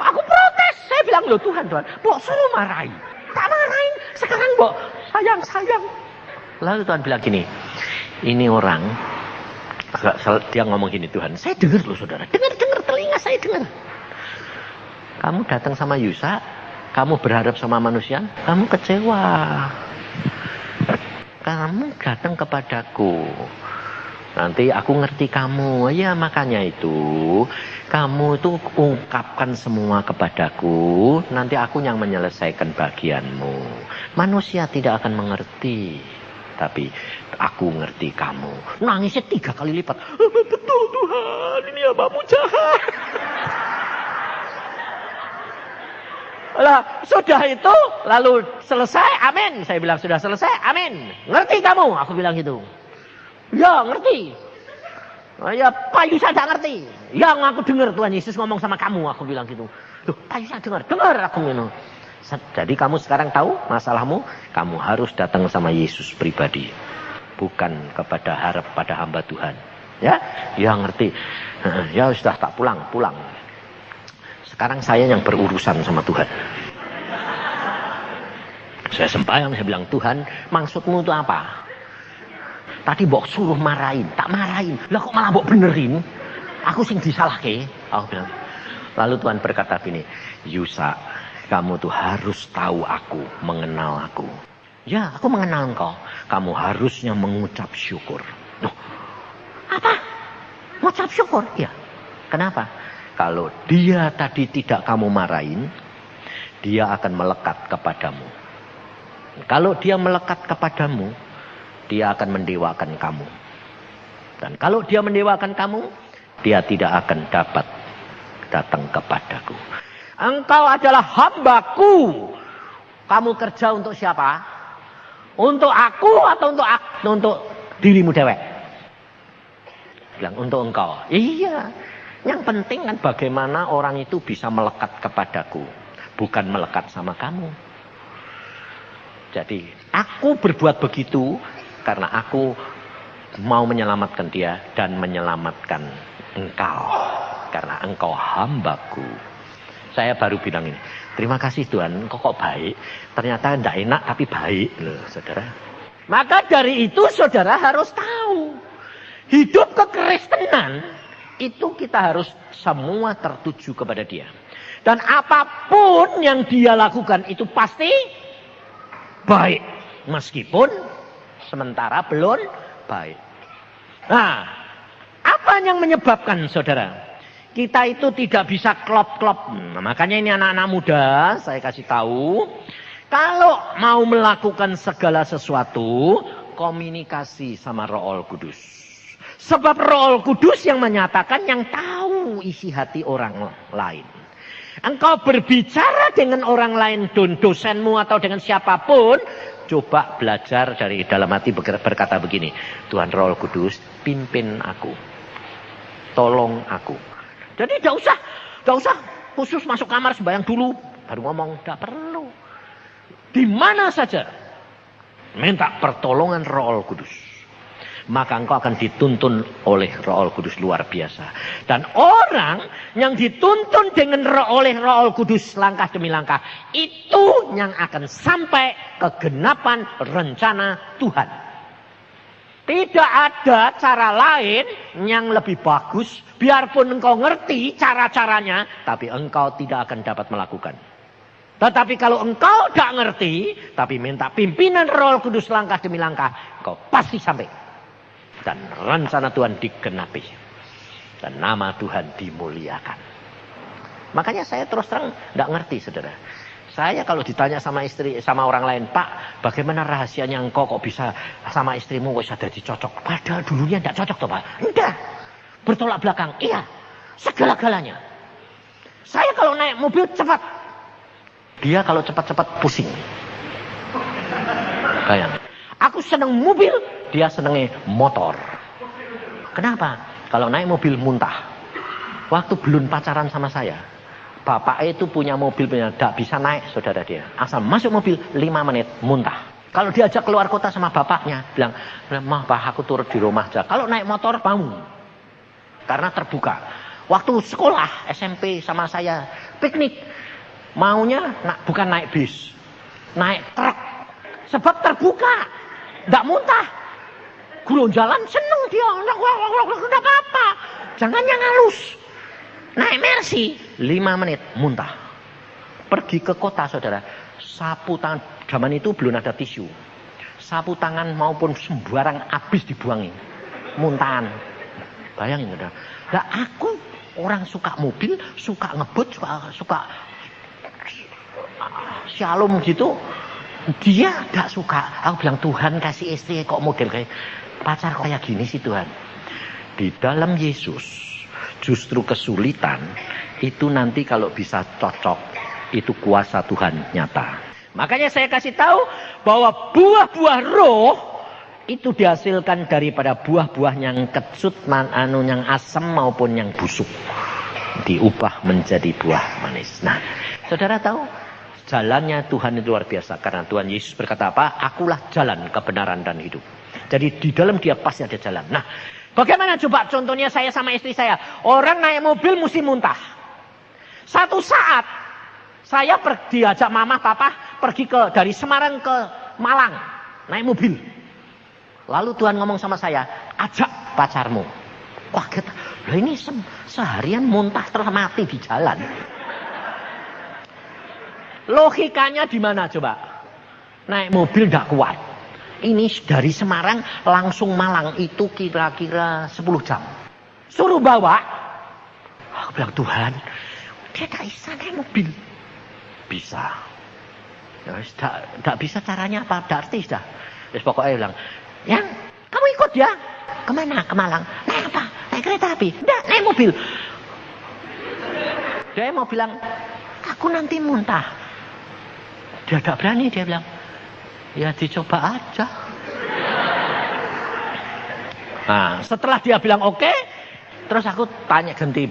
Aku protes. Saya bilang, loh Tuhan. Kok suruh marahin? Tak marahin. Sekarang kok sayang. Lalu Tuhan bilang gini. Ini orang. Dia ngomong gini Tuhan. Saya dengar loh saudara. Dengar. Telinga saya dengar. Kamu datang sama Yusa. Kamu berharap sama manusia. Kamu kecewa. Kamu datang kepadaku. Nanti aku ngerti kamu. Ya makanya itu. Kamu itu ungkapkan semua kepadaku. Nanti aku yang menyelesaikan bagianmu. Manusia tidak akan mengerti. Tapi aku ngerti kamu. Nangisnya 3 kali lipat. Betul Tuhan. Ini hambamu jahat. Lah, sudah itu, lalu selesai, amin. Saya bilang, sudah selesai, amin. Ngerti kamu? Aku bilang gitu. Ya, ngerti. Ya Pak Yusa tidak ngerti. Yang aku dengar Tuhan Yesus ngomong sama kamu, aku bilang gitu. Loh Pak Yusa dengar aku gitu. Jadi kamu sekarang tahu masalahmu, kamu harus datang sama Yesus pribadi. Bukan kepada harap pada hamba Tuhan. Ya ngerti. Ya sudah tak pulang. Sekarang saya yang berurusan sama Tuhan. Saya sembahyang, saya bilang, Tuhan maksudmu itu apa? Tadi mbok suruh marahin, tak marahin. Lah kok malah mbok benerin? Aku sing disalahke. Aku bilang. Lalu Tuhan berkata gini, Yusa, kamu tuh harus tahu aku, mengenal aku. Ya, aku mengenal engkau. Kamu harusnya mengucap syukur. Loh, apa? Mengucap syukur? Ya. Kenapa? Kalau dia tadi tidak kamu marahin, dia akan melekat kepadamu. Kalau dia melekat kepadamu, dia akan mendewakan kamu. Dan kalau dia mendewakan kamu, dia tidak akan dapat datang kepadaku. Engkau adalah hambaku. Kamu kerja untuk siapa? Untuk aku atau untuk dirimu dewek? Bilang untuk engkau. Iya. Yang penting kan bagaimana orang itu bisa melekat kepadaku. Bukan melekat sama kamu. Jadi aku berbuat begitu karena aku mau menyelamatkan dia dan menyelamatkan engkau. Karena engkau hambaku. Saya baru bilang ini. Terima kasih Tuhan, engkau kok baik. Ternyata tidak enak tapi baik loh saudara. Maka dari itu saudara harus tahu. Hidup kekristenan itu kita harus semua tertuju kepada dia. Dan apapun yang dia lakukan itu pasti baik. Meskipun sementara belum baik. Nah, apa yang menyebabkan saudara? Kita itu tidak bisa klop-klop. Nah, makanya ini anak-anak muda, saya kasih tahu. Kalau mau melakukan segala sesuatu, komunikasi sama Roh Kudus. Sebab Roh Kudus yang menyatakan, yang tahu isi hati orang lain. Engkau berbicara dengan orang lain, dosenmu atau dengan siapapun, coba belajar dari dalam hati berkata begini, Tuhan Roh Kudus, pimpin aku. Tolong aku. Jadi tidak usah khusus masuk kamar sembahyang dulu, baru ngomong, tidak perlu. Di mana saja minta pertolongan Roh Kudus. Maka engkau akan dituntun oleh Roh Kudus luar biasa. Dan orang yang dituntun dengan oleh Roh Kudus langkah demi langkah, itu yang akan sampai kegenapan rencana Tuhan. Tidak ada cara lain yang lebih bagus. Biarpun engkau ngerti cara-caranya, tapi engkau tidak akan dapat melakukan. Tetapi kalau engkau tidak ngerti, tapi minta pimpinan Roh Kudus langkah demi langkah, engkau pasti sampai. Dan rencana Tuhan digenapi. Dan nama Tuhan dimuliakan. Makanya saya terus terang tidak ngerti saudara. Saya kalau ditanya sama istri, sama orang lain, Pak, bagaimana rahasianya engkau kok bisa sama istrimu kok bisa jadi cocok? Padahal dulunya tidak cocok toh Pak. Enggak. Bertolak belakang. Iya. Segala-galanya. Saya kalau naik mobil cepat. Dia kalau cepat-cepat pusing. Kayak. Aku senang mobil, dia senangnya motor. Kenapa? Kalau naik mobil muntah. Waktu belum pacaran sama saya. Bapak itu punya mobil, tidak bisa naik saudara dia. Asal masuk mobil 5 menit muntah. Kalau diajak keluar kota sama bapaknya, bilang, mah Pak aku turut di rumah aja. Kalau naik motor mau. Karena terbuka. Waktu sekolah SMP sama saya piknik. Maunya bukan naik bis. Naik truk. Sebab terbuka. Tidak muntah. Gulung jalan seneng dia. Tidak apa-apa. Jangan yang halus. Naik Mercy 5 menit muntah. Pergi ke kota saudara, sapu tangan, zaman itu belum ada tisu. Sapu tangan maupun sembarang habis dibuangin. Muntahan. Bayangin saudara. Lah aku orang suka mobil, suka ngebut, suka shalom gitu. Dia tidak suka. Aku bilang Tuhan kasih istri kok model kayak pacar kayak gini sih Tuhan. Di dalam Yesus justru kesulitan itu nanti kalau bisa cocok itu kuasa Tuhan nyata. Makanya saya kasih tahu bahwa buah-buah roh itu dihasilkan daripada buah-buah yang kecut, yang asam maupun yang busuk. Diubah menjadi buah manis. Nah, saudara tahu jalannya Tuhan itu luar biasa. Karena Tuhan Yesus berkata apa? Akulah jalan, kebenaran, dan hidup. Jadi di dalam dia pasti ada jalan. Nah, bagaimana coba contohnya saya sama istri saya. Orang naik mobil mesti muntah. Satu saat saya diajak mama papa pergi dari Semarang ke Malang. Naik mobil. Lalu Tuhan ngomong sama saya, ajak pacarmu. Wah, kita, loh ini seharian muntah terus mati di jalan. Logikanya di mana coba? Naik mobil tidak kuat. Ini dari Semarang langsung Malang itu kira-kira 10 jam. Suruh bawa. Aku bilang, Tuhan, dia tak bisa naik mobil. Bisa. Tidak bisa caranya apa? Tidak artis dah. Terus pokoknya bilang, yang kamu ikut ya? Kemana? Ke Malang. Naik apa? Naik kereta api. Tidak, naik mobil. Dia mau bilang, aku nanti muntah. Dia tidak berani, dia bilang, ya dicoba aja. Nah, setelah dia bilang oke, terus aku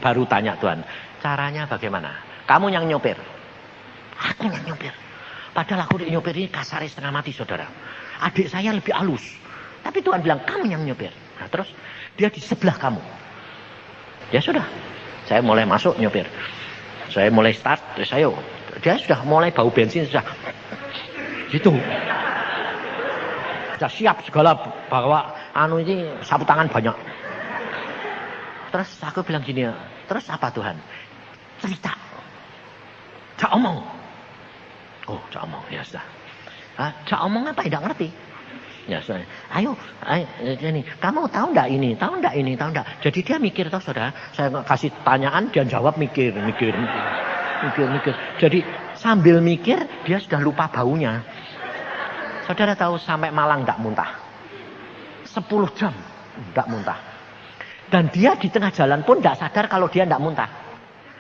baru tanya Tuhan, caranya bagaimana? Kamu yang nyopir. Aku yang nyopir. Padahal aku nyopir ini kasar setengah mati, saudara. Adik saya lebih halus. Tapi Tuhan bilang, kamu yang nyopir. Nah, terus dia di sebelah kamu. Ya sudah, saya mulai masuk nyopir. Saya mulai start, terus dia sudah mulai bau bensin, sudah gitu. Sudah siap segala bawa ini sapu tangan banyak. Terus aku bilang gini, terus apa Tuhan? Cerita. Cak omong. Oh, cak omong, ya sudah. Cak omong apa? Tidak ngerti. Ya, sudah. Ayo, ini. Kamu tahu enggak ini? Tahu enggak ini? Tahu enggak? Jadi dia mikir toh, saudara. Saya kasih tanyaan, dia jawab mikir. Jadi sambil mikir, dia sudah lupa baunya. Saudara tahu sampai Malang enggak muntah. 10 jam enggak muntah. Dan dia di tengah jalan pun enggak sadar kalau dia enggak muntah.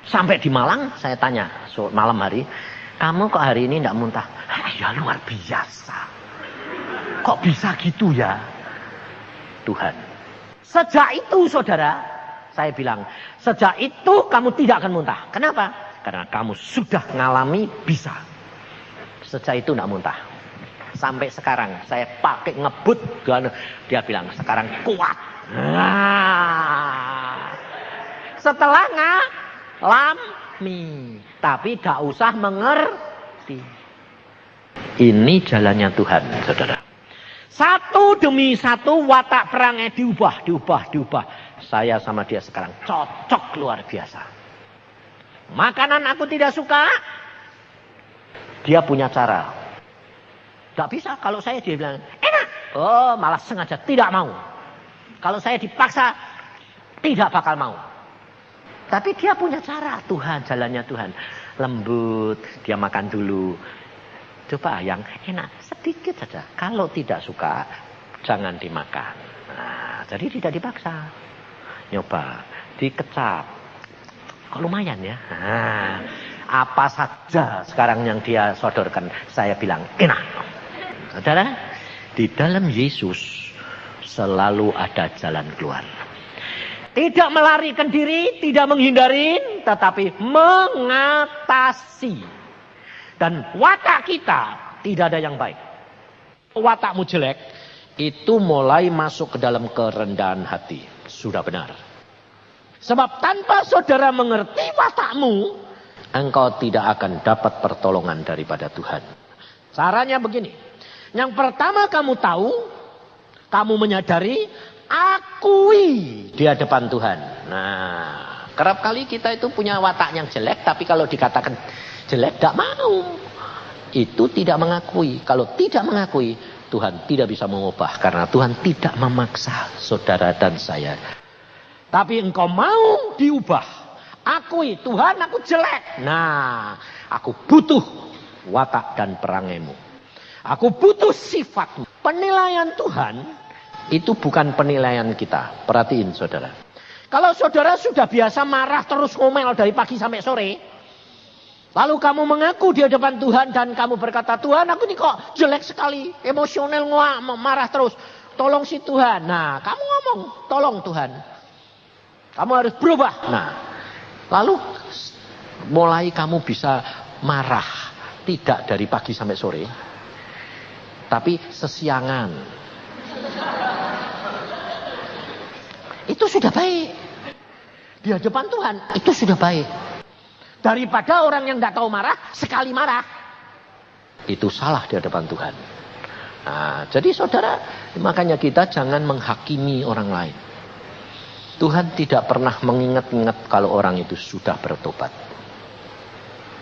Sampai di Malang, saya tanya malam hari, kamu kok hari ini enggak muntah? Ya luar biasa. Kok bisa gitu ya? Tuhan. Sejak itu saudara, saya bilang, sejak itu kamu tidak akan muntah. Kenapa? Karena kamu sudah ngalami bisa. Sejak itu tidak muntah. Sampai sekarang saya pakai ngebut. Dia bilang sekarang kuat. Nah, setelah ngalami. Tapi tidak usah mengerti. Ini jalannya Tuhan, saudara. Satu demi satu watak perangnya diubah. Saya sama dia sekarang cocok luar biasa. Makanan aku tidak suka. Dia punya cara. Tidak bisa kalau saya dia bilang enak. Oh, malah sengaja tidak mau. Kalau saya dipaksa tidak bakal mau. Tapi dia punya cara. Tuhan, jalannya Tuhan. Lembut, dia makan dulu. Coba yang enak, sedikit saja. Kalau tidak suka, jangan dimakan. Nah, jadi tidak dipaksa. Nyoba, dikecap. Kok lumayan ya. Nah, apa saja sekarang yang dia sodorkan, saya bilang enak. Saudara, di dalam Yesus selalu ada jalan keluar. Tidak melarikan diri, tidak menghindari, tetapi mengatasi. Dan watak kita tidak ada yang baik. Watakmu jelek, itu mulai masuk ke dalam kerendahan hati. Sudah benar. Sebab tanpa saudara mengerti watakmu, engkau tidak akan dapat pertolongan daripada Tuhan. Caranya begini. Yang pertama kamu tahu, kamu menyadari, akui di hadapan Tuhan. Nah, kerap kali kita itu punya watak yang jelek, tapi kalau dikatakan jelek, tidak mau. Itu tidak mengakui. Kalau tidak mengakui, Tuhan tidak bisa mengubah. Karena Tuhan tidak memaksa saudara dan saya. Tapi engkau mau diubah. Akui, Tuhan aku jelek. Nah, aku butuh watak dan perangaimu. Aku butuh sifatmu. Penilaian Tuhan, itu bukan penilaian kita. Perhatiin saudara. Kalau saudara sudah biasa marah terus ngomel dari pagi sampai sore. Lalu kamu mengaku di hadapan Tuhan dan kamu berkata, Tuhan aku ini kok jelek sekali, emosional marah terus. tolong si Tuhan. Nah, kamu ngomong, tolong Tuhan. Kamu harus berubah. Nah, lalu mulai kamu bisa marah. Tidak dari pagi sampai sore. Tapi sesiangan. Itu sudah baik. Di hadapan Tuhan, itu sudah baik. Daripada orang yang tidak tahu marah, sekali marah. Itu salah di hadapan Tuhan. Nah, jadi saudara, makanya kita jangan menghakimi orang lain. Tuhan tidak pernah mengingat-ingat kalau orang itu sudah bertobat.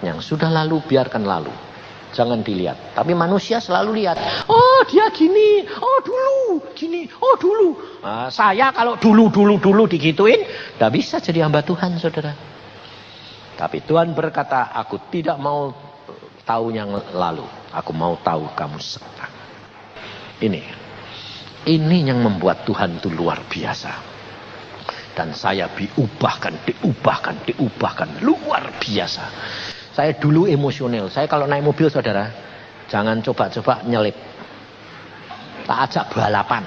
Yang sudah lalu, biarkan lalu. Jangan dilihat. Tapi manusia selalu lihat. Oh, dia gini. Oh, dulu. Gini. Oh, dulu. Nah, saya kalau dulu digituin, tidak bisa jadi hamba Tuhan, saudara. Tapi Tuhan berkata, aku tidak mau tahu yang lalu. Aku mau tahu kamu sekarang. Ini yang membuat Tuhan itu luar biasa. Dan saya diubahkan. Luar biasa. Saya dulu emosional. Saya kalau naik mobil, saudara, jangan coba-coba nyelip. Tak ajak balapan.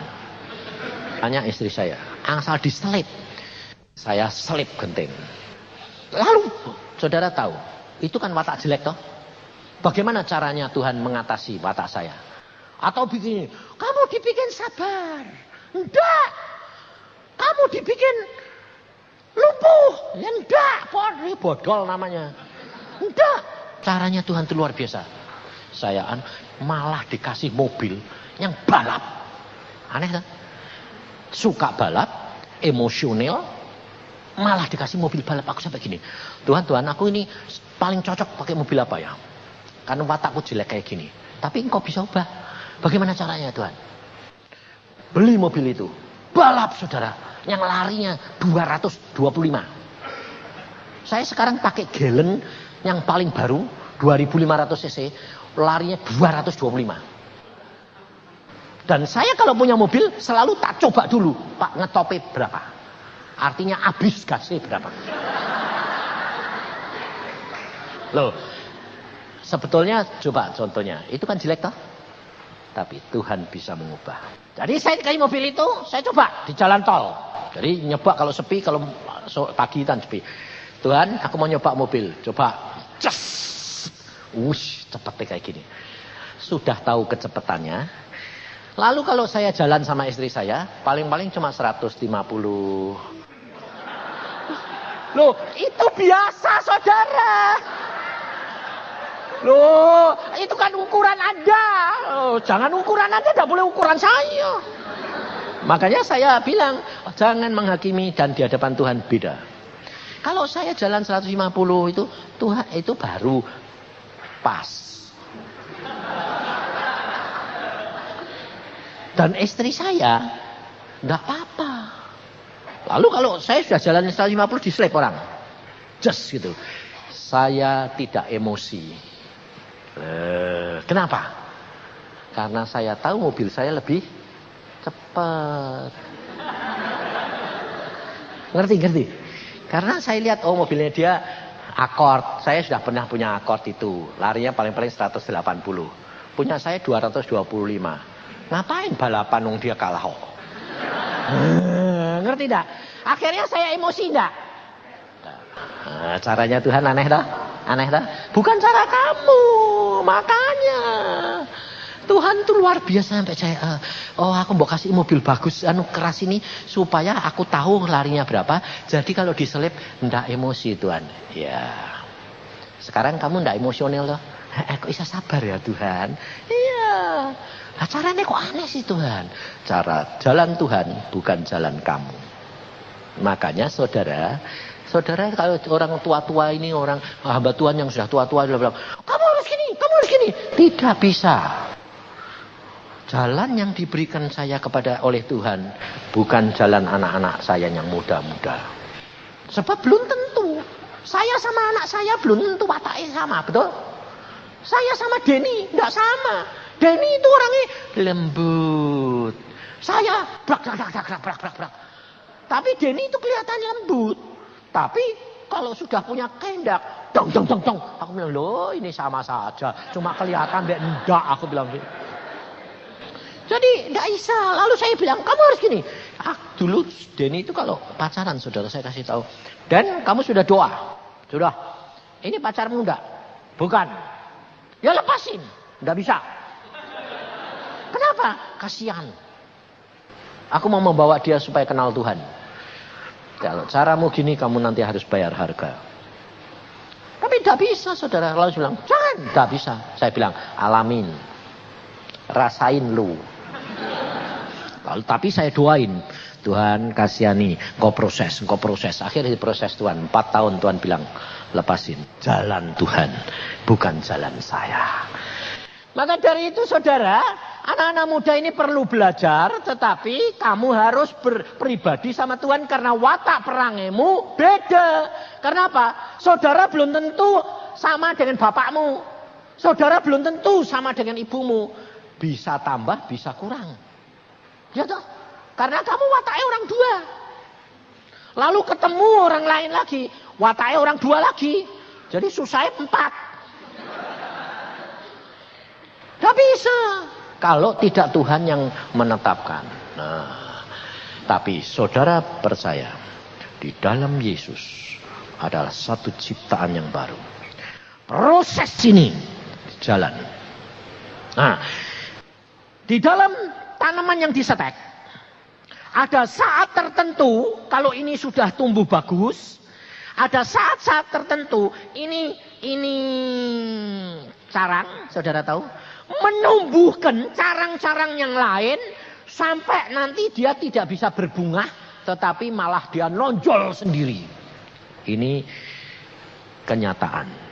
Tanya istri saya, asal diselip. Saya selip genting. Lalu, saudara tahu, itu kan watak jelek toh. Bagaimana caranya Tuhan mengatasi watak saya? Atau begini, kamu dibikin sabar. Enggak. Kamu dibikin lumpuh. Ya enggak, bodol namanya. Enggak. Caranya Tuhan itu luar biasa. Saya malah dikasih mobil yang balap. Aneh kan? Suka balap, emosional, malah dikasih mobil balap. Aku sampai gini, Tuhan, aku ini paling cocok pakai mobil apa ya? Karena watakku jelek kayak gini. Tapi engkau bisa ubah. Bagaimana caranya Tuhan? Beli mobil itu. Balap, saudara. Yang larinya 225. Saya sekarang pakai Galen yang paling baru 2500 cc, larinya 225. Dan saya kalau punya mobil selalu tak coba dulu, Pak, ngetope berapa? Artinya habis gasnya berapa? Loh, sebetulnya coba contohnya, itu kan jelek toh? Tapi Tuhan bisa mengubah. Jadi saya dikasih mobil itu, saya coba di jalan tol. Jadi nyoba kalau sepi, kalau pagi dan sepi. Tuhan, aku mau nyoba mobil. Coba. Ces. Wush, cepet kayak gini. Sudah tahu kecepatannya. Lalu kalau saya jalan sama istri saya, paling-paling cuma 150. Loh, itu biasa, saudara. Loh, itu kan ukuran Anda. Oh, jangan ukuran Anda, tidak boleh ukuran saya. Makanya saya bilang, jangan menghakimi dan di hadapan Tuhan beda. Kalau saya jalan 150 itu Tuhan itu baru pas. Dan istri saya enggak apa-apa. Lalu kalau saya sudah jalan 150 diselip orang. Just gitu. Saya tidak emosi. Kenapa? Karena saya tahu mobil saya lebih cepat. Ngerti? Karena saya lihat, mobilnya dia Accord. Saya sudah pernah punya Accord itu. Larinya paling-paling 180. Punya saya 225. Ngapain balapan nung dia kalah kok? Ngerti enggak? Akhirnya saya emosi enggak? Caranya Tuhan aneh dah. Bukan cara kamu. Makanya Tuhan tuh luar biasa sampai saya, aku mau kasih mobil bagus, keras ini supaya aku tahu larinya berapa. Jadi kalau diselip ndak emosi Tuhan. Ya. Sekarang kamu ndak emosional loh. Kok bisa sabar ya Tuhan? Iya. Caranya kok aneh sih Tuhan? Cara jalan Tuhan bukan jalan kamu. Makanya saudara kalau orang tua-tua ini, orang hamba Tuhan yang sudah tua-tua bilang, kamu harus gini. Tidak bisa. Jalan yang diberikan saya oleh Tuhan bukan jalan anak-anak saya yang muda-muda. Sebab belum tentu. Saya sama anak saya belum tentu wataknya sama, betul? Saya sama Denny enggak sama. Denny itu orangnya lembut. Saya brak. Tapi Denny itu kelihatan lembut. Tapi kalau sudah punya kehendak, dong. Aku bilang, loh ini sama saja. Cuma kelihatan enggak, aku bilang. Jadi tidak bisa. Lalu saya bilang, kamu harus gini. Dulu Denny itu kalau pacaran, saudara, saya kasih tahu. Dan kamu sudah doa. Sudah. Ini pacarmu enggak? Bukan. Ya lepasin. Tidak bisa. Kenapa? Kasihan. Aku mau membawa dia supaya kenal Tuhan. Kalau caramu gini, kamu nanti harus bayar harga. Tapi tidak bisa, saudara. Lalu saya bilang, jangan. Tidak bisa. Saya bilang, alamin. Rasain lu. Lalu tapi saya doain, Tuhan kasihani, engkau proses. Akhirnya diproses Tuhan. 4 tahun Tuhan bilang, lepasin. Jalan Tuhan, bukan jalan saya. Maka dari itu saudara, anak-anak muda ini perlu belajar, tetapi kamu harus berpribadi sama Tuhan karena watak perangimu beda. Karena apa? Saudara belum tentu sama dengan bapakmu. Saudara belum tentu sama dengan ibumu. Bisa tambah, bisa kurang. Ya toh? Karena kamu wataknya orang dua. Lalu ketemu orang lain lagi, wataknya orang dua lagi. Jadi susahnya 4. Tidak bisa. Kalau tidak Tuhan yang menetapkan. Nah, tapi saudara percaya, di dalam Yesus adalah satu ciptaan yang baru. Proses ini jalan. Nah, di dalam tanaman yang disetek, ada saat tertentu, kalau ini sudah tumbuh bagus, ada saat-saat tertentu, ini carang, saudara tahu, menumbuhkan carang-carang yang lain, sampai nanti dia tidak bisa berbunga, tetapi malah dia nonjol sendiri. Ini kenyataan.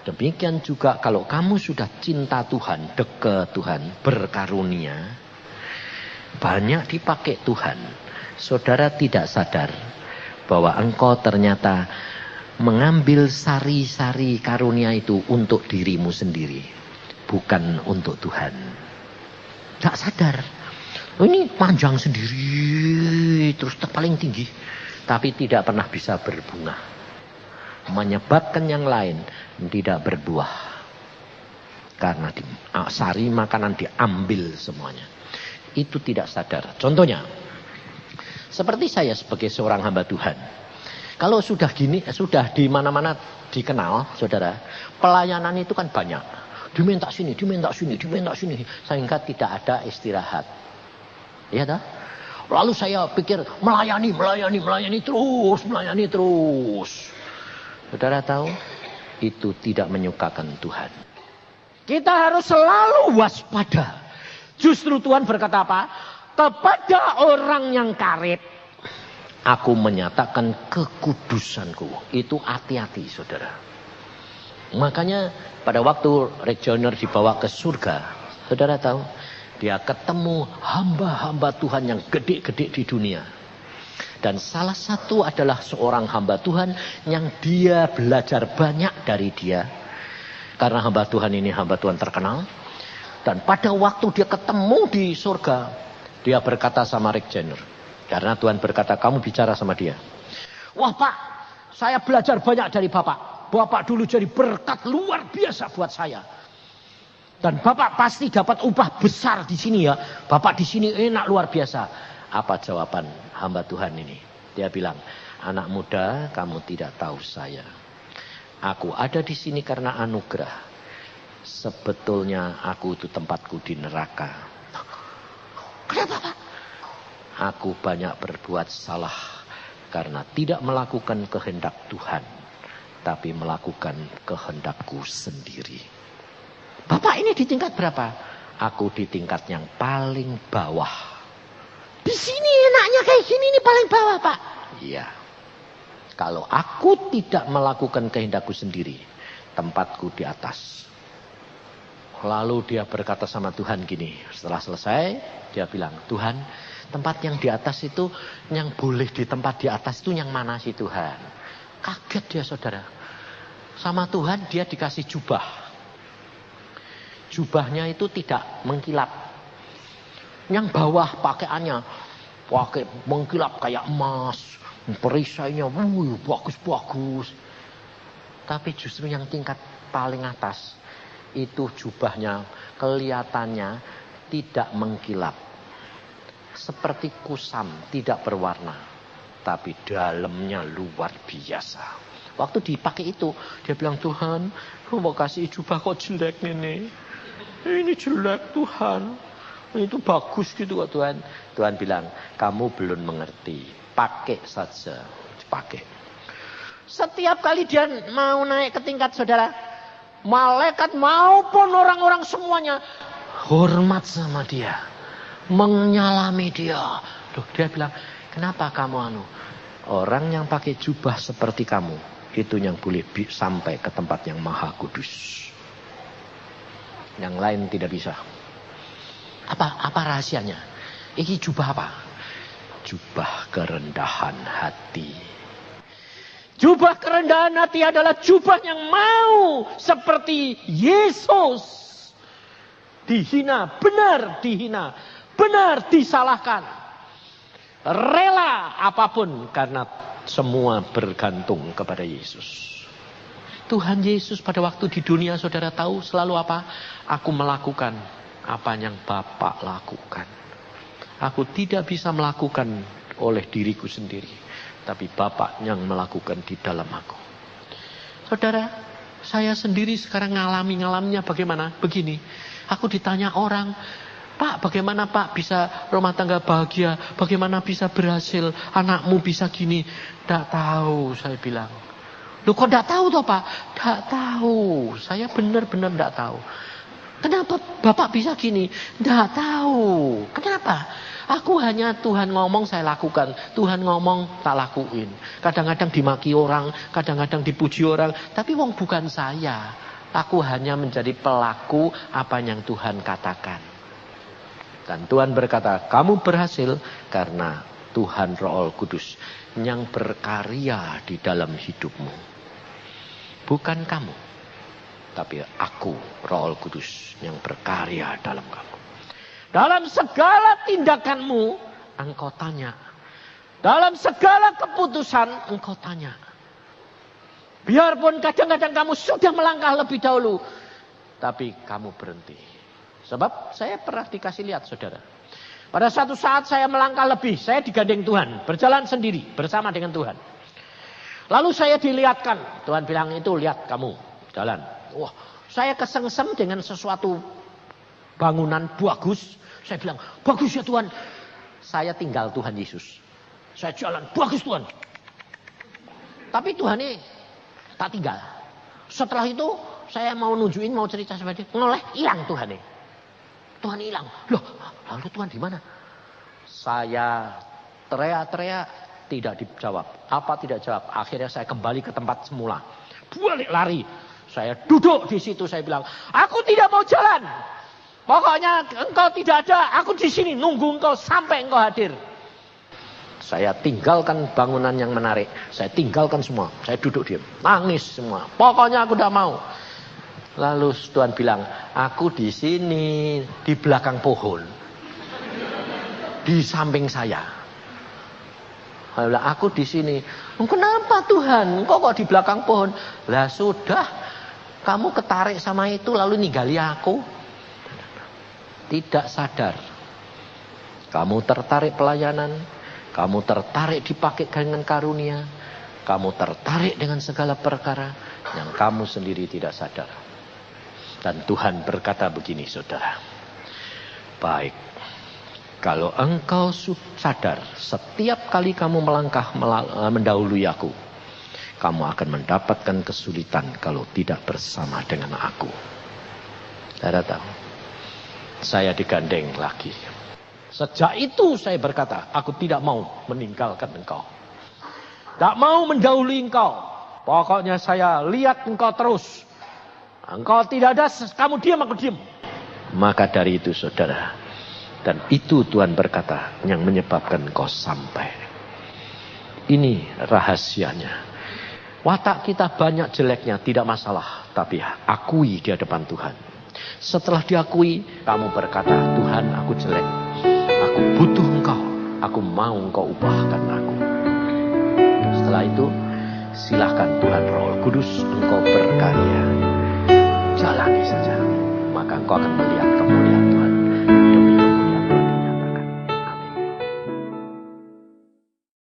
Demikian juga kalau kamu sudah cinta Tuhan, dekat Tuhan, berkarunia, banyak dipakai Tuhan. Saudara tidak sadar bahwa engkau ternyata mengambil sari-sari karunia itu untuk dirimu sendiri. Bukan untuk Tuhan. Tak sadar. Ini panjang sendiri, terus paling tinggi. Tapi tidak pernah bisa berbunga. Menyebabkan yang lain tidak berbuah. Karena sari makanan diambil semuanya. Itu tidak sadar. Contohnya, seperti saya sebagai seorang hamba Tuhan. Kalau sudah gini, sudah di mana-mana dikenal, saudara, pelayanan itu kan banyak. Diminta sini, sehingga tidak ada istirahat. Iya tak? Lalu saya pikir melayani terus. Saudara tahu, itu tidak menyukakan Tuhan. Kita harus selalu waspada. Justru Tuhan berkata apa? Kepada orang yang karib, aku menyatakan kekudusanku. Itu hati-hati, saudara. Makanya pada waktu Rick Joyner dibawa ke surga, saudara tahu, dia ketemu hamba-hamba Tuhan yang gede-gede di dunia. Dan salah satu adalah seorang hamba Tuhan yang dia belajar banyak dari dia. Karena hamba Tuhan ini hamba Tuhan terkenal. Dan pada waktu dia ketemu di surga, dia berkata sama Rick Joyner. Karena Tuhan berkata, kamu bicara sama dia. Wah Pak, saya belajar banyak dari Bapak. Bapak dulu jadi berkat luar biasa buat saya. Dan Bapak pasti dapat upah besar di sini ya. Bapak di sini enak luar biasa. Apa jawaban hamba Tuhan ini? Dia bilang, anak muda, kamu tidak tahu saya. Aku ada di sini karena anugerah. Sebetulnya aku itu tempatku di neraka. Kenapa Pak? Aku banyak berbuat salah karena tidak melakukan kehendak Tuhan, tapi melakukan kehendakku sendiri. Bapak ini di tingkat berapa? Aku di tingkat yang paling bawah. Di sini enaknya kayak gini, ini paling bawah Pak. Iya. Kalau aku tidak melakukan kehendakku sendiri, tempatku di atas. Lalu dia berkata sama Tuhan gini, setelah selesai dia bilang, Tuhan, tempat yang di atas itu, yang boleh di tempat di atas itu yang mana sih Tuhan? Kaget dia saudara. Sama Tuhan dia dikasih jubah. Jubahnya itu tidak mengkilap. Yang bawah pakaiannya pakai mengkilap kayak emas. Perisainya bagus-bagus. Tapi justru yang tingkat paling atas, itu jubahnya kelihatannya tidak mengkilap. Seperti kusam, tidak berwarna. Tapi dalamnya luar biasa. Waktu dipakai itu, dia bilang, Tuhan, aku mau kasih jubah kok jelek ini. Ini jelek Tuhan. Itu bagus gitu kok Tuhan. Tuhan bilang, kamu belum mengerti. Pakai saja. Pakai. Setiap kali dia mau naik ke tingkat saudara, malaikat maupun orang-orang semuanya hormat sama dia, menyalami dia. Loh, dia bilang, kenapa kamu orang yang pakai jubah seperti kamu itu yang boleh sampai ke tempat yang maha kudus, yang lain tidak bisa. Apa rahasianya? Ini jubah apa? Jubah kerendahan hati. Jubah kerendahan hati adalah jubah yang mau seperti Yesus. Dihina, benar dihina, benar disalahkan. Rela apapun karena semua bergantung kepada Yesus. Tuhan Yesus pada waktu di dunia saudara tahu selalu apa? Aku melakukan apa yang Bapa lakukan. Aku tidak bisa melakukan oleh diriku sendiri. Tapi Bapa yang melakukan di dalam aku. Saudara, saya sendiri sekarang ngalaminya bagaimana? Begini, aku ditanya orang, Pak, bagaimana Pak bisa rumah tangga bahagia? Bagaimana bisa berhasil? Anakmu bisa gini? Tidak tahu, saya bilang. Loh kok tidak tahu toh Pak? Tidak tahu, saya benar-benar tidak tahu. Kenapa Bapak bisa gini? Tidak tahu. Kenapa? Aku hanya Tuhan ngomong saya lakukan. Tuhan ngomong tak lakuin. Kadang-kadang dimaki orang. Kadang-kadang dipuji orang. Tapi wong bukan saya. Aku hanya menjadi pelaku apa yang Tuhan katakan. Dan Tuhan berkata, kamu berhasil karena Tuhan Roh Kudus yang berkarya di dalam hidupmu. Bukan kamu. Tapi aku Roh Kudus yang berkarya dalam kamu. Dalam segala tindakanmu, engkau tanya. Dalam segala keputusan, engkau tanya. Biarpun kadang-kadang kamu sudah melangkah lebih dahulu. Tapi kamu berhenti. Sebab saya pernah dikasih lihat saudara. Pada satu saat saya melangkah lebih. Saya digandeng Tuhan. Berjalan sendiri bersama dengan Tuhan. Lalu saya dilihatkan. Tuhan bilang itu lihat kamu jalan. Wah, saya kesengsem dengan sesuatu bangunan bagus. Saya bilang, bagus ya Tuhan. Saya tinggal Tuhan Yesus. Saya jalan, bagus Tuhan. Tapi Tuhan ini tak tinggal. Setelah itu, saya mau nunjukin, mau cerita sama dia. Ngoleh, hilang Tuhan ini. Tuhan hilang. Loh, lalu Tuhan di mana? Saya teriak-teriak, tidak dijawab. Apa tidak jawab? Akhirnya saya kembali ke tempat semula. Balik lari. Saya duduk di situ, saya bilang, aku tidak mau jalan. Pokoknya engkau tidak ada, aku di sini nunggu engkau sampai engkau hadir. Saya tinggalkan bangunan yang menarik, saya tinggalkan semua, saya duduk diam, nangis semua. Pokoknya aku tidak mau. Lalu Tuhan bilang, aku di sini di belakang pohon, di samping saya. Aku di sini. Kenapa Tuhan? Engkau kok di belakang pohon? Lah sudah, kamu ketarik sama itu lalu ninggali aku. Tidak sadar. Kamu tertarik pelayanan. Kamu tertarik dipakai dengan karunia. Kamu tertarik dengan segala perkara. Yang kamu sendiri tidak sadar. Dan Tuhan berkata begini saudara. Baik. Kalau engkau sadar. Setiap kali kamu melangkah mendahului aku. Kamu akan mendapatkan kesulitan. Kalau tidak bersama dengan aku. Saudara tahu. Saya digandeng lagi. Sejak itu saya berkata, aku tidak mau meninggalkan engkau. Tak mau mendahului engkau. Pokoknya saya lihat engkau terus. Engkau tidak ada, kamu diam, aku diam. Maka dari itu saudara. Dan itu Tuhan berkata yang menyebabkan engkau sampai. Ini rahasianya. Watak kita banyak jeleknya, tidak masalah. Tapi akui di hadapan Tuhan. Setelah diakui, kamu berkata, Tuhan aku jelek. Aku butuh engkau. Aku mau engkau ubahkan aku. Setelah itu, silakan Tuhan Roh Kudus engkau berkarya. Jalani saja. Maka engkau akan melihat kemuliaan Tuhan.